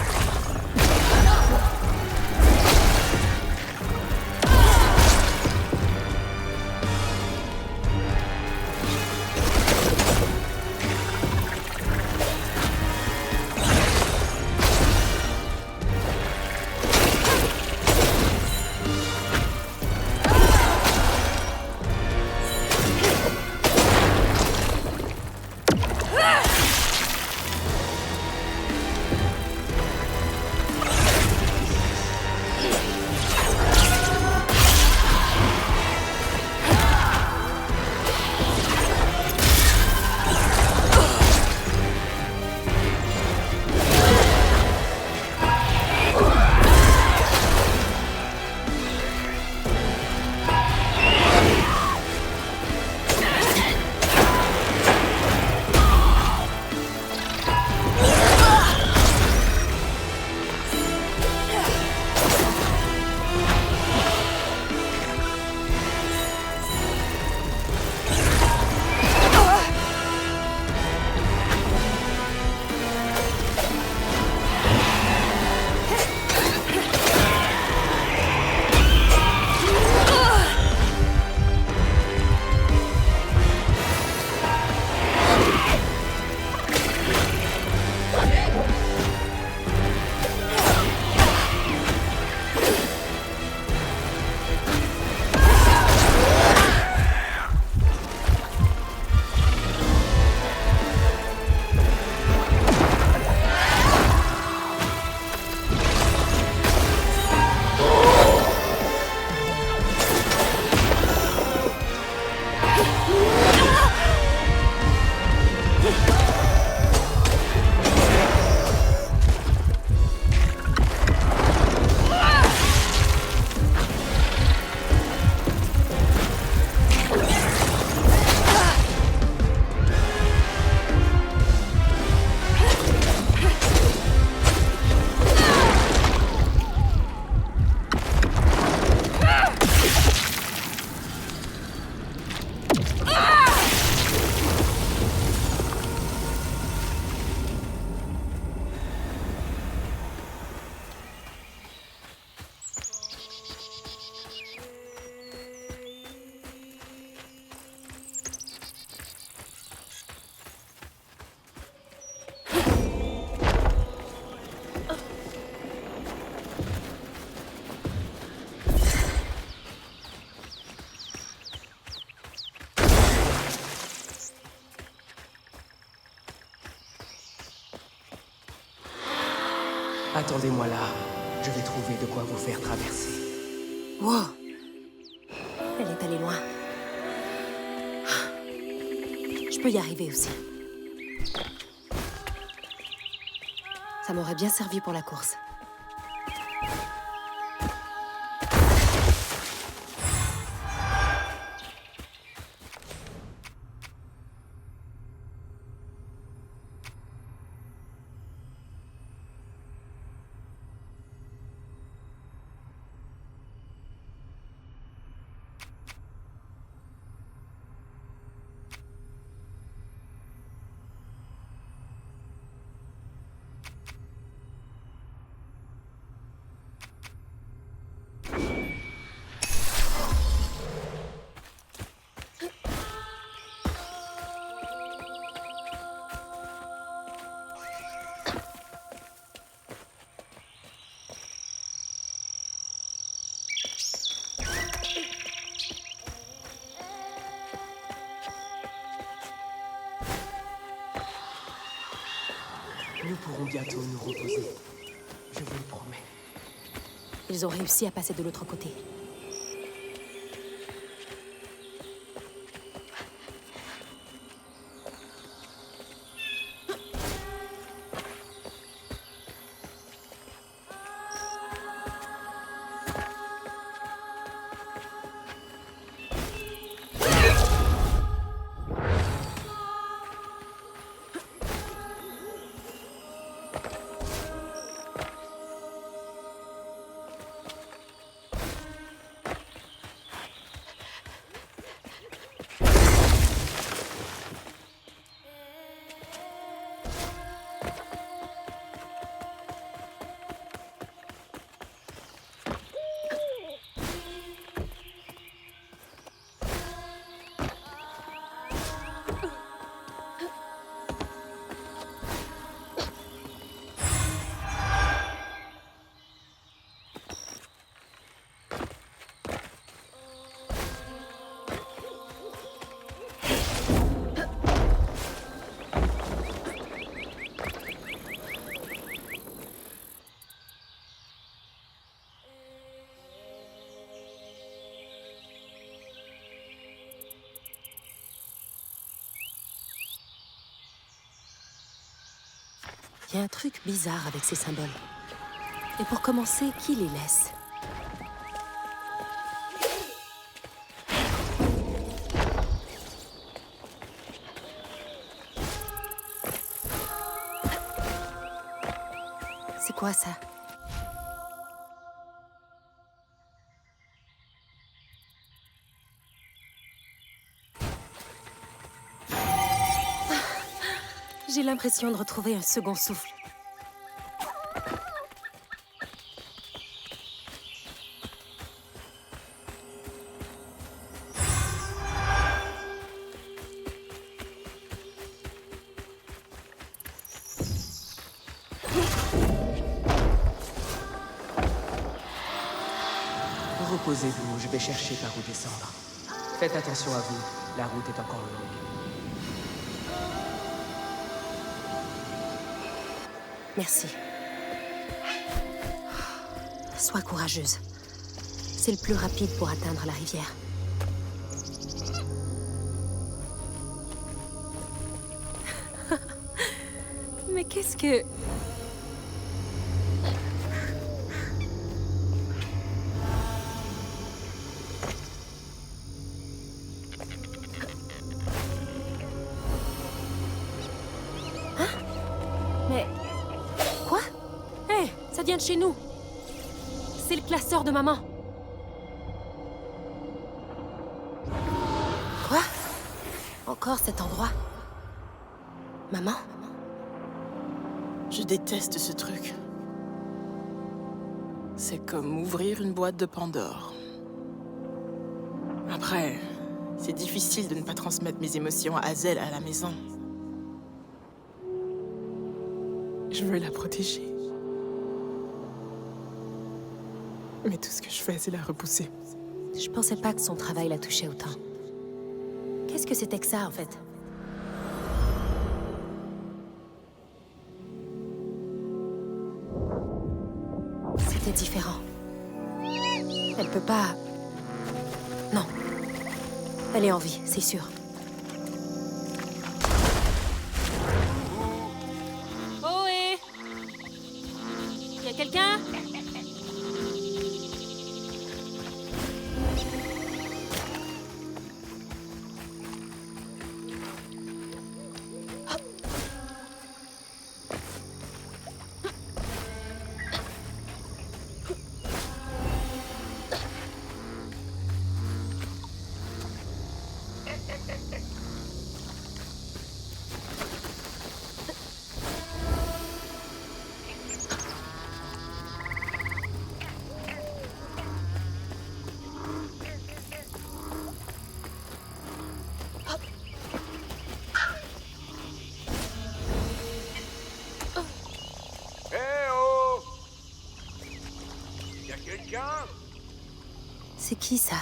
F: Attendez-moi là. Je vais trouver de quoi vous faire traverser.
B: Wow! Elle est allée loin. Je peux y arriver aussi. Ça m'aurait bien servi pour la course.
F: Nous pourrons bientôt nous reposer. Je vous le promets.
B: Ils ont réussi à passer de l'autre côté. Il y a un truc bizarre avec ces symboles. Et pour commencer, qui les laisse? C'est quoi ça? J'ai l'impression de retrouver un second souffle.
F: Reposez-vous, je vais chercher par où descendre. Faites attention à vous, la route est encore longue.
B: Merci. Sois courageuse. C'est le plus rapide pour atteindre la rivière. Mais qu'est-ce que... Hein? Mais... Quoi? Hé, ça vient de chez nous. C'est le classeur de maman. Quoi? Encore cet endroit? Maman?
D: Je déteste ce truc. C'est comme ouvrir une boîte de Pandore. Après, c'est difficile de ne pas transmettre mes émotions à Hazel à la maison. Je veux la protéger. Mais tout ce que je fais, c'est la repousser.
B: Je pensais pas que son travail la touchait autant. Qu'est-ce que c'était que ça, en fait? C'était différent. Elle peut pas... Non. Elle est en vie, c'est sûr. Ohé! Y a quelqu'un? C'est qui ça?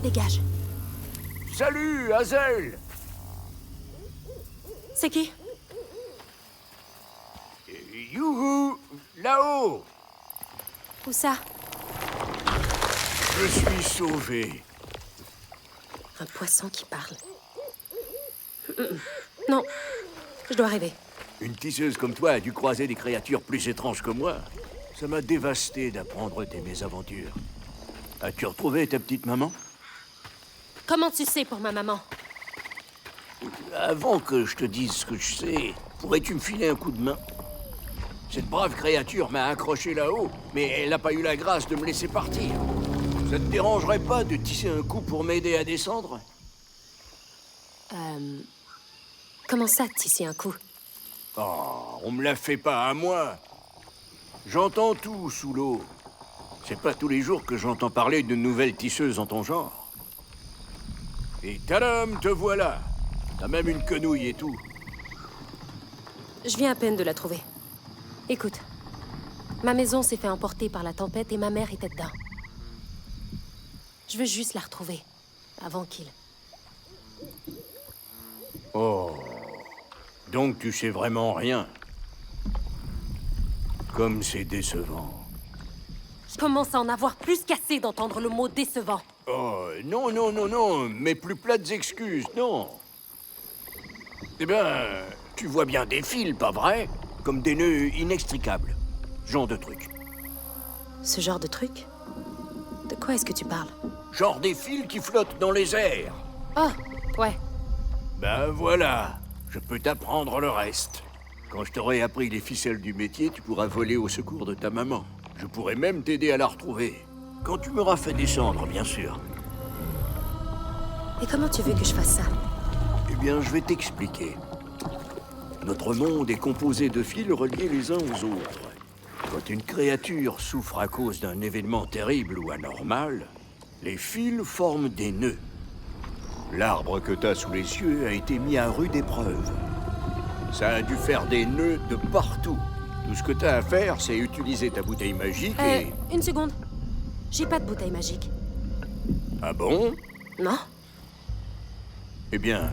B: Dégage.
A: Salut, Hazel!
B: C'est qui?
A: Youhou! Là-haut!
B: Où ça?
A: Je suis sauvé.
B: Un poisson qui parle. Non, je dois rêver.
A: Une tisseuse comme toi a dû croiser des créatures plus étranges que moi. Ça m'a dévasté d'apprendre tes mésaventures. As-tu retrouvé ta petite maman?
B: Comment tu sais pour ma maman?
A: Avant que je te dise ce que je sais, pourrais-tu me filer un coup de main? Cette brave créature m'a accroché là-haut, mais elle n'a pas eu la grâce de me laisser partir. Ça te dérangerait pas de tisser un coup pour m'aider à descendre?
B: Comment ça, tisser un coup?
A: Oh, on me la fait pas à moi. J'entends tout sous l'eau. C'est pas tous les jours que j'entends parler d'une nouvelle tisseuse en ton genre. Et tadam, te voilà. T'as même une quenouille et tout.
B: Je viens à peine de la trouver. Écoute, ma maison s'est fait emporter par la tempête et ma mère était dedans. Je veux juste la retrouver, avant qu'il...
A: Oh. Donc tu sais vraiment rien. Comme c'est décevant.
B: Je commence à en avoir plus qu'assez d'entendre le mot décevant.
A: Oh, non, non, non, non, mes plus plates excuses, non. Eh ben, tu vois bien des fils, pas vrai? Comme des nœuds inextricables. Genre de truc.
B: Ce genre de truc? De quoi est-ce que tu parles?
A: Genre des fils qui flottent dans les airs.
B: Oh, ouais.
A: Ben voilà, je peux t'apprendre le reste. Quand je t'aurai appris les ficelles du métier, tu pourras voler au secours de ta maman. Je pourrais même t'aider à la retrouver. Quand tu m'auras fait descendre, bien sûr.
B: Et comment tu veux que je fasse ça?
A: Eh bien, je vais t'expliquer. Notre monde est composé de fils reliés les uns aux autres. Quand une créature souffre à cause d'un événement terrible ou anormal, les fils forment des nœuds. L'arbre que t'as sous les yeux a été mis à rude épreuve. Ça a dû faire des nœuds de partout. Tout ce que t'as à faire, c'est utiliser ta bouteille magique et...
B: Une seconde. J'ai pas de bouteille magique.
A: Ah bon?
B: Non?
A: Eh bien,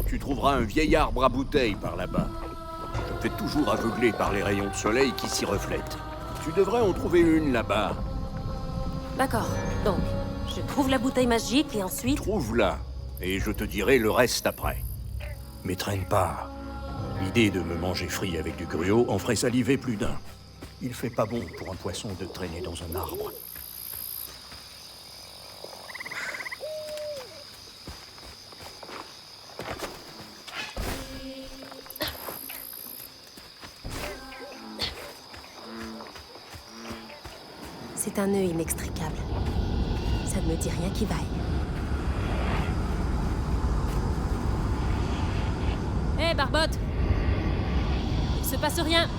A: tu trouveras un vieil arbre à bouteille par là-bas. Je me fais toujours aveugler par les rayons de soleil qui s'y reflètent. Tu devrais en trouver une là-bas.
B: D'accord. Donc, je trouve la bouteille magique et ensuite...
A: Trouve-la, et je te dirai le reste après. Mais traîne pas. L'idée de me manger frit avec du gruau en ferait saliver plus d'un. Il fait pas bon pour un poisson de traîner dans un arbre.
B: C'est un nœud inextricable. Ça ne me dit rien qui vaille. Hé, Barbotte! Il se passe rien.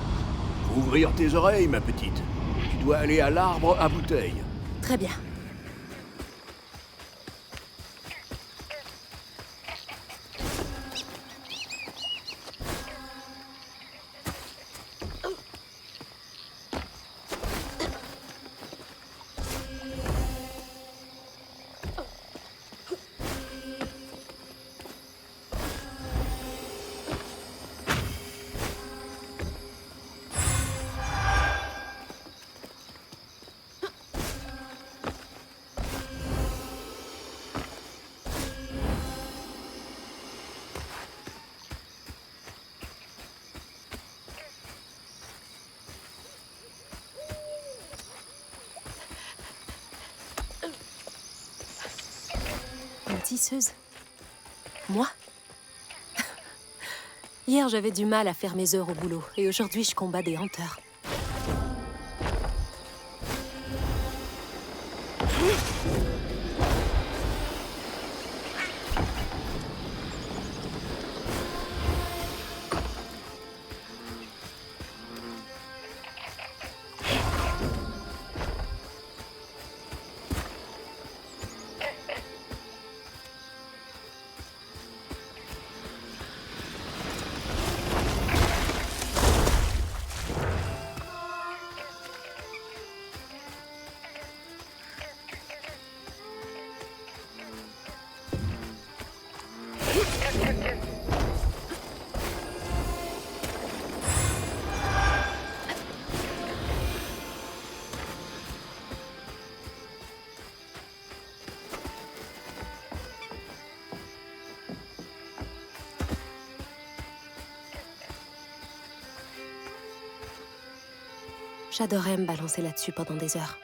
A: Faut ouvrir tes oreilles, ma petite. Tu dois aller à l'arbre à bouteille.
B: Très bien. Une tisseuse? Moi? Hier, j'avais du mal à faire mes heures au boulot, et aujourd'hui, je combats des hanteurs. J'adorais me balancer là-dessus pendant des heures.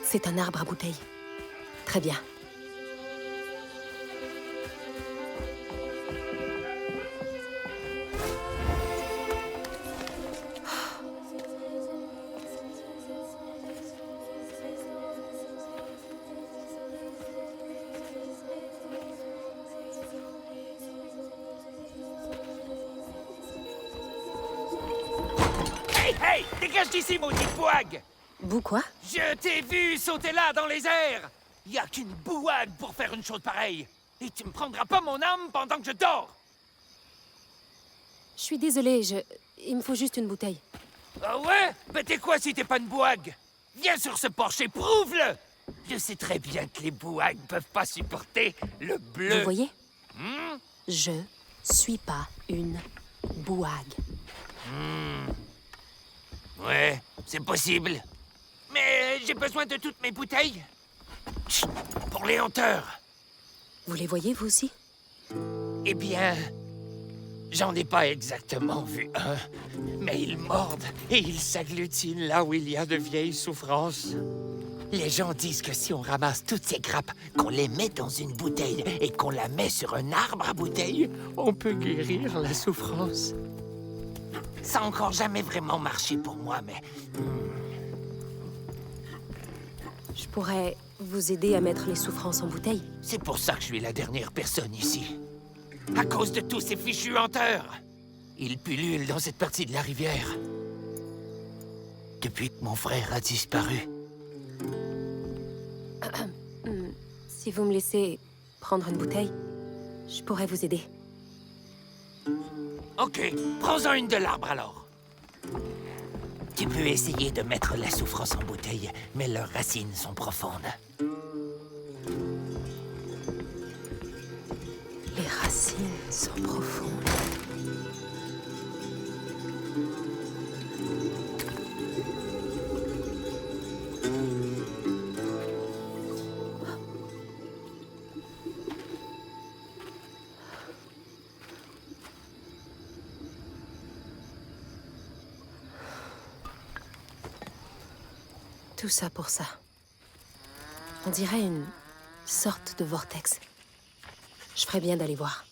B: C'est un arbre à bouteille. Très bien.
J: Hey, dégage d'ici, maudite bouague!
B: Bou quoi?
J: Je t'ai vu sauter là, dans les airs! Y a qu'une bouague pour faire une chose pareille! Et tu me prendras pas mon âme pendant que je dors!
B: Je suis désolée, il me faut juste une bouteille.
J: Ah ouais? Ben t'es quoi si t'es pas une bouague? Viens sur ce porche et prouve-le! Je sais très bien que les bouagues peuvent pas supporter le bleu.
B: Vous voyez?
J: Hmm?
B: Je suis pas une bouague.
J: Ouais, c'est possible. Mais j'ai besoin de toutes mes bouteilles. Chut, pour les hanteurs.
B: Vous les voyez, vous aussi?
J: Eh bien, j'en ai pas exactement vu un, mais ils mordent et ils s'agglutinent là où il y a de vieilles souffrances. Les gens disent que si on ramasse toutes ces grappes, qu'on les met dans une bouteille et qu'on la met sur un arbre à bouteille, on peut guérir la souffrance. Ça n'a encore jamais vraiment marché pour moi, mais...
B: Je pourrais vous aider à mettre les souffrances en bouteille.
J: C'est pour ça que je suis la dernière personne ici. À cause de tous ces fichus hanteurs. Ils pullulent dans cette partie de la rivière. Depuis que mon frère a disparu.
B: Si vous me laissez prendre une bouteille, je pourrais vous aider.
J: Ok, prends-en une de l'arbre alors. Tu peux essayer de mettre la souffrance en bouteille, mais leurs racines sont profondes.
B: Les racines sont profondes. Tout ça pour ça. On dirait une sorte de vortex. Je ferais bien d'aller voir.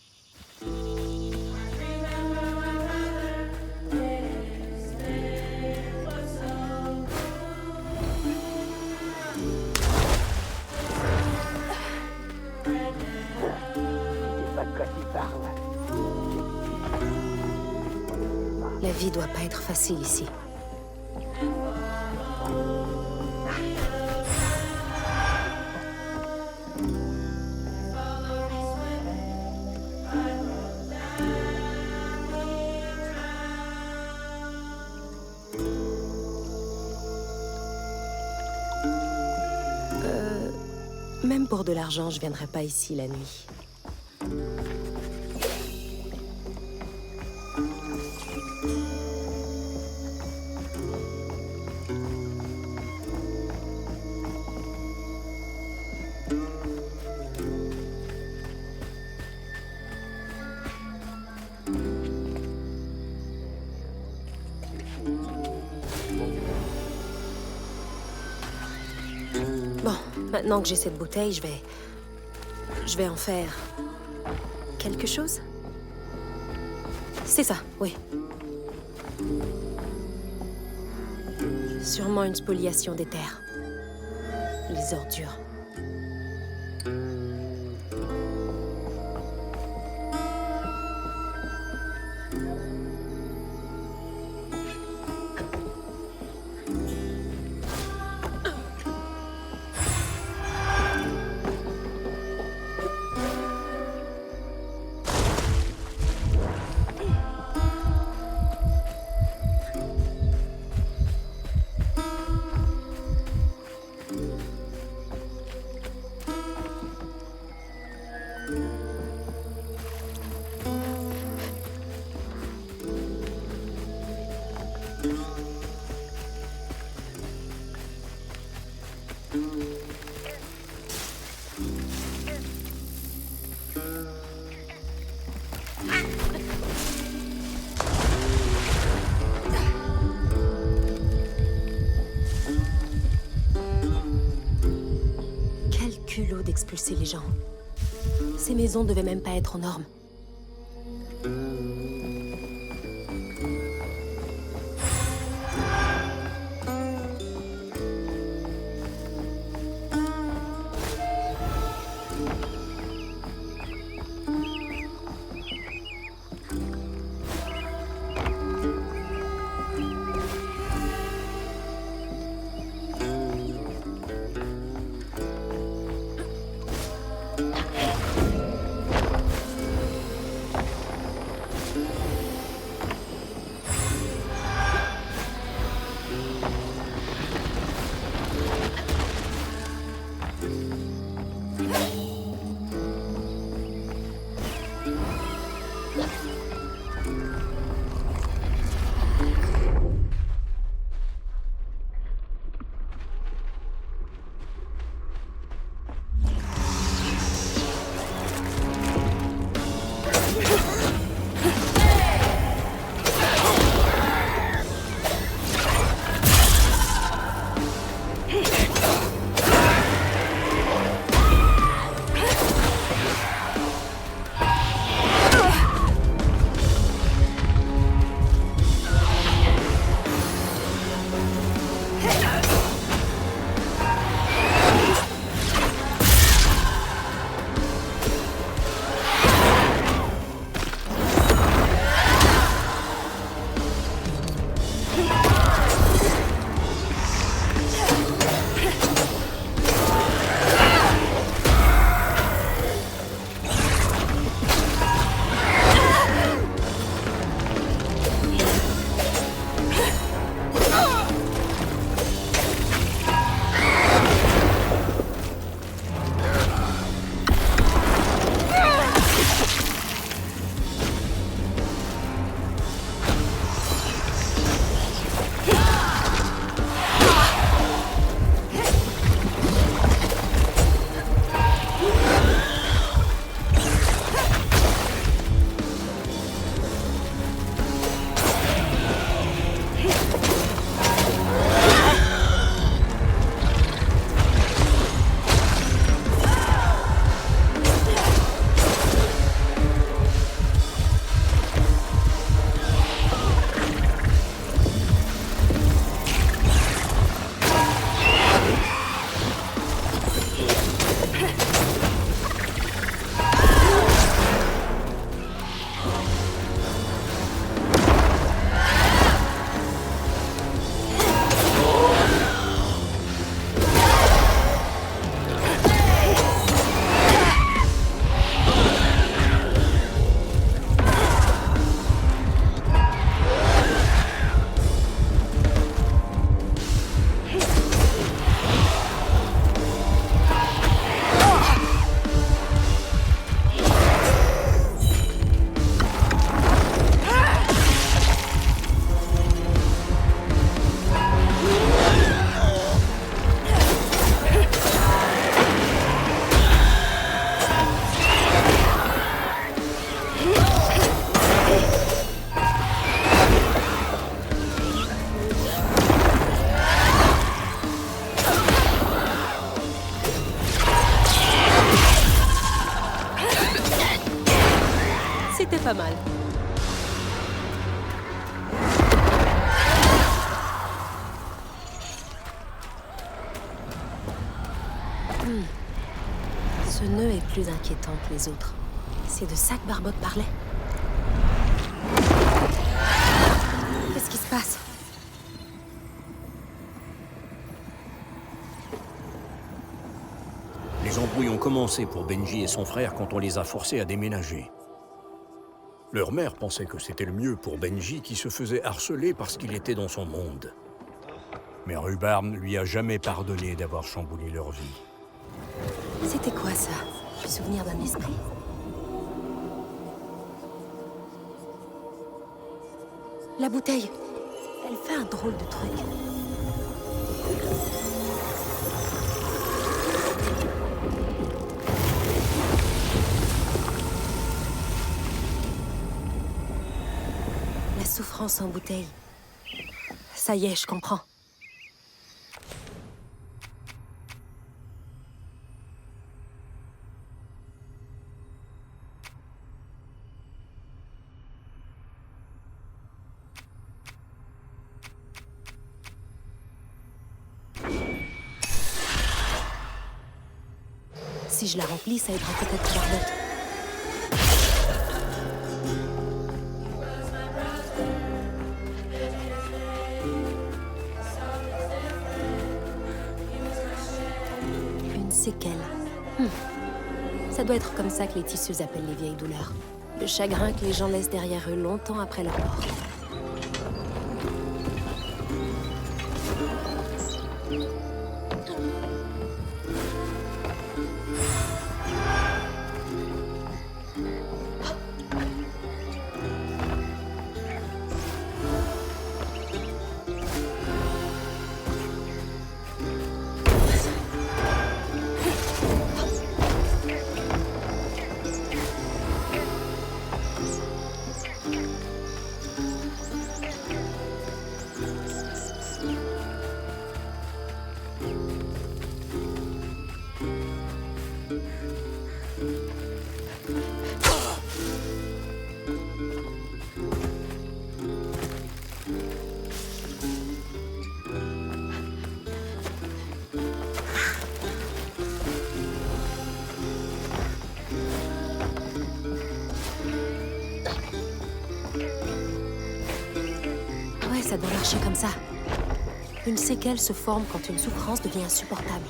B: La vie doit pas être facile ici. Même pour de l'argent, je viendrai pas ici la nuit. Bon, maintenant que j'ai cette bouteille, je vais en faire quelque chose? C'est ça, oui. Sûrement une spoliation des terres. Les ordures. Quel culot d'expulser les gens. Ces maisons devaient même pas être aux normes. C'est pas mal. Ce nœud est plus inquiétant que les autres. C'est de ça que Barbotte parlait. Qu'est-ce qui se passe?
A: Les embrouilles ont commencé pour Benji et son frère quand on les a forcés à déménager. Leur mère pensait que c'était le mieux pour Benji qui se faisait harceler parce qu'il était dans son monde. Mais Rhubarb ne lui a jamais pardonné d'avoir chamboulé leur vie.
B: C'était quoi ça? Le souvenir d'un esprit? La bouteille. Elle fait un drôle de truc. La souffrance en bouteille. Ça y est, je comprends. Si je la remplis, ça aidera peut-être Barbotte. Une séquelle. Ça doit être comme ça que les tissus appellent les vieilles douleurs. Le chagrin que les gens laissent derrière eux longtemps après leur mort. Ouais, ça doit marcher comme ça. Une séquelle se forme quand une souffrance devient insupportable.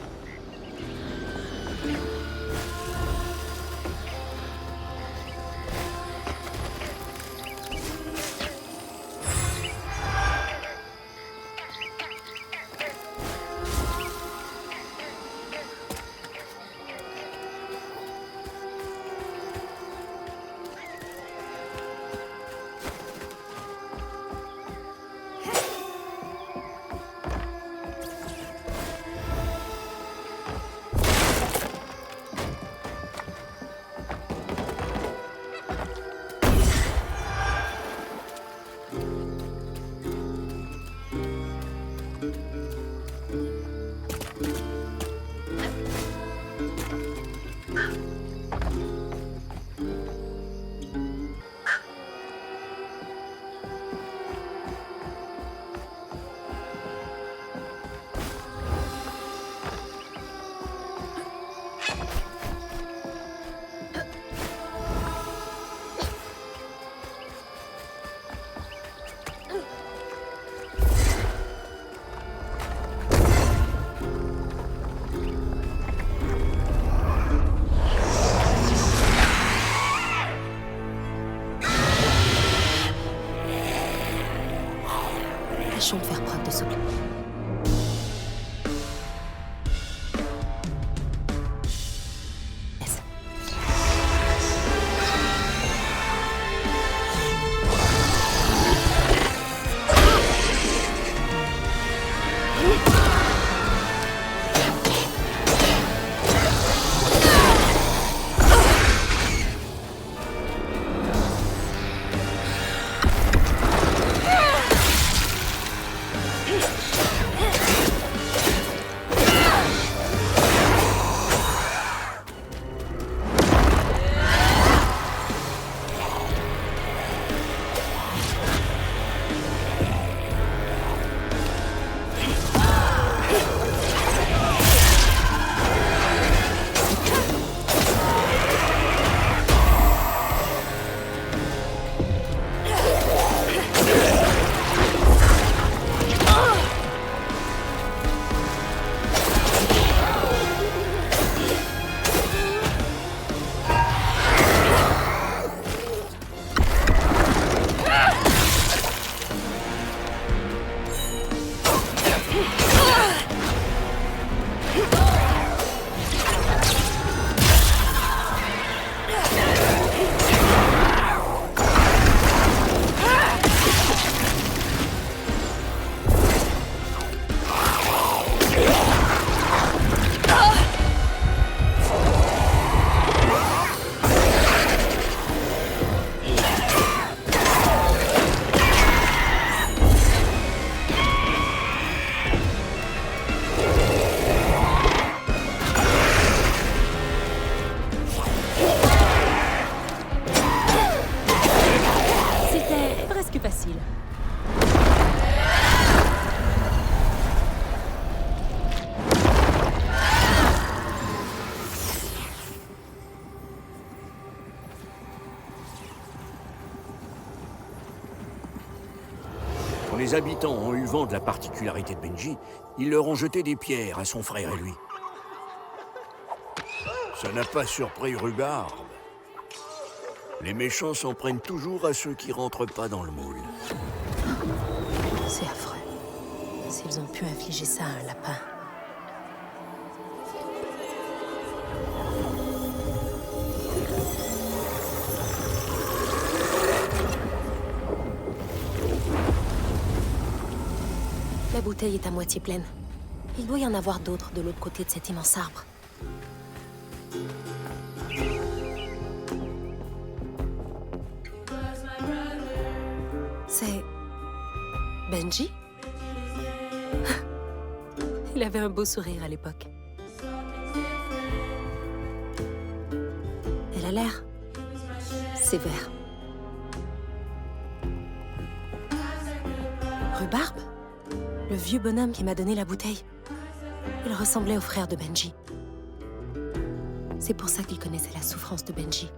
B: Tâchons de faire preuve de souplesse.
A: les habitants ont eu vent de la particularité de Benji, ils leur ont jeté des pierres à son frère et lui. Ça n'a pas surpris Rhubarbe. Les méchants s'en prennent toujours à ceux qui rentrent pas dans le moule.
B: C'est affreux. S'ils ont pu infliger ça à un lapin. La bouteille est à moitié pleine. Il doit y en avoir d'autres de l'autre côté de cet immense arbre. C'est... Benji? Il avait un beau sourire à l'époque. Elle a l'air sévère. Rhubarbe? Le vieux bonhomme qui m'a donné la bouteille. Il ressemblait au frère de Benji. C'est pour ça qu'il connaissait la souffrance de Benji.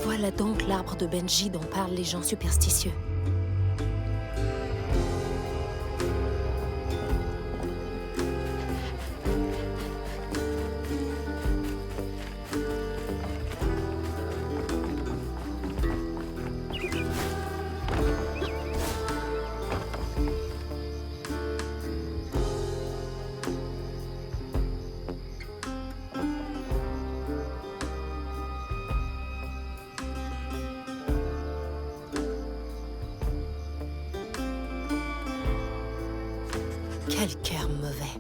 B: Voilà donc l'arbre de Benji dont parlent les gens superstitieux. Quel cœur mauvais.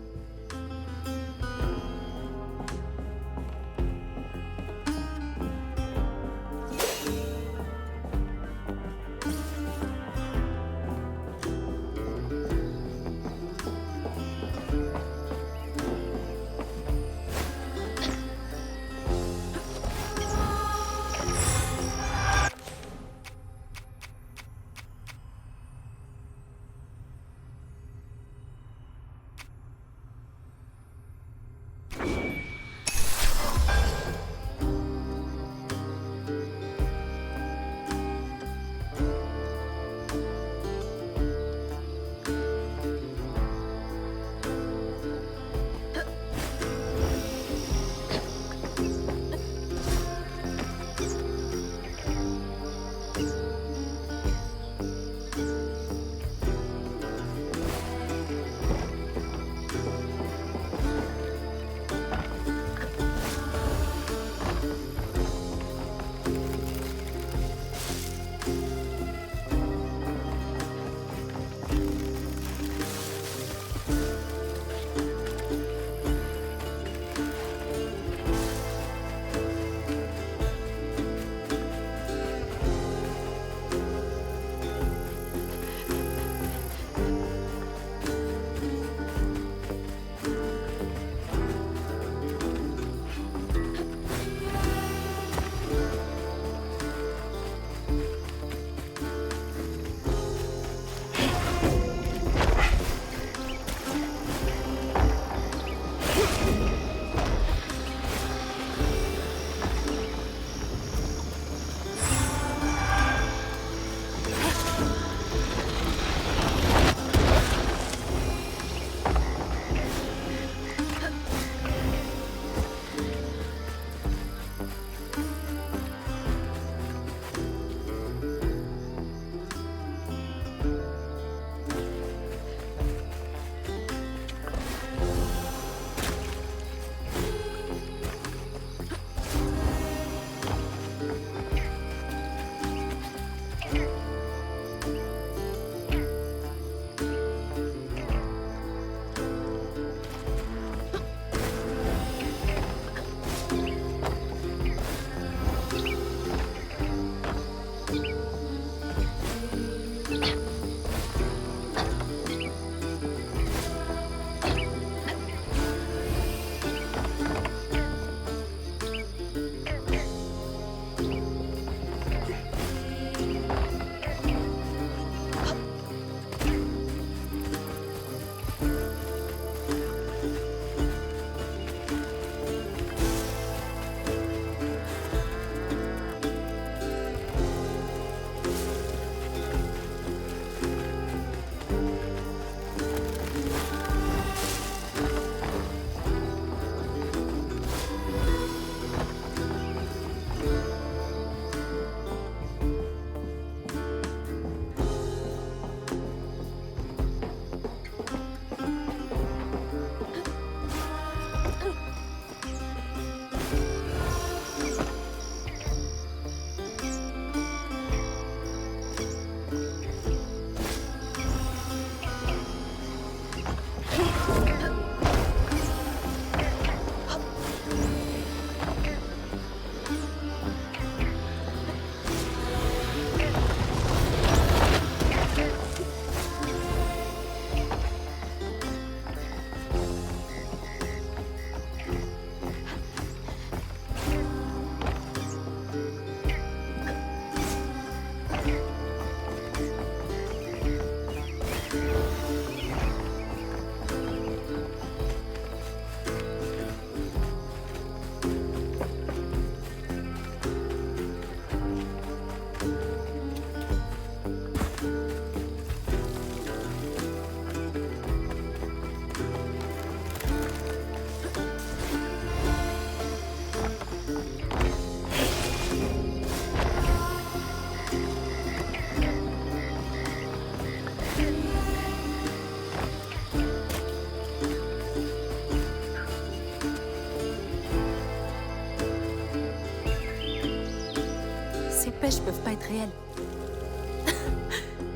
B: pêche peuvent pas être réelles.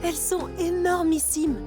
B: Elles sont énormissimes.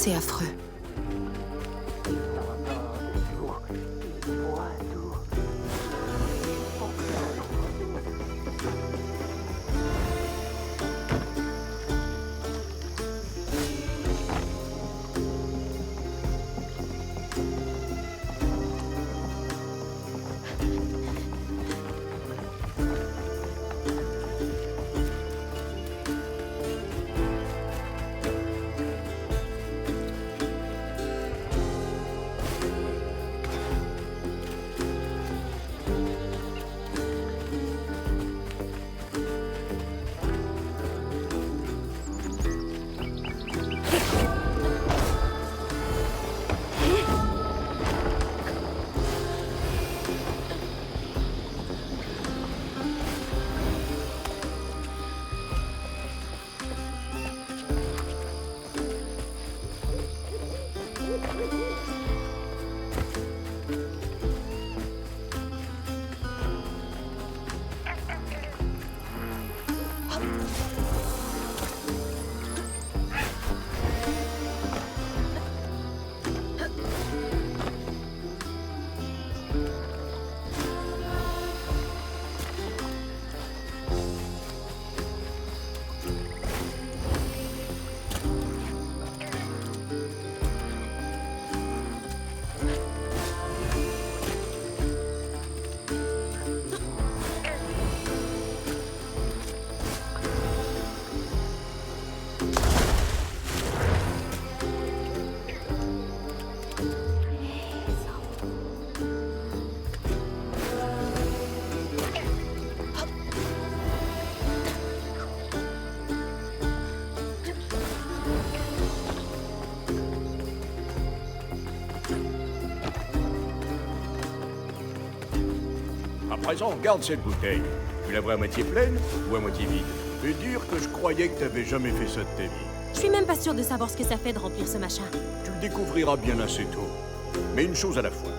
B: C'est affreux.
A: À présent, garde cette bouteille. Tu la vois à moitié pleine ou à moitié vide? Fais dire que je croyais que t'avais jamais fait ça de ta vie.
B: Je suis même pas sûre de savoir ce que ça fait de remplir ce machin.
A: Tu le découvriras bien assez tôt. Mais une chose à la fois.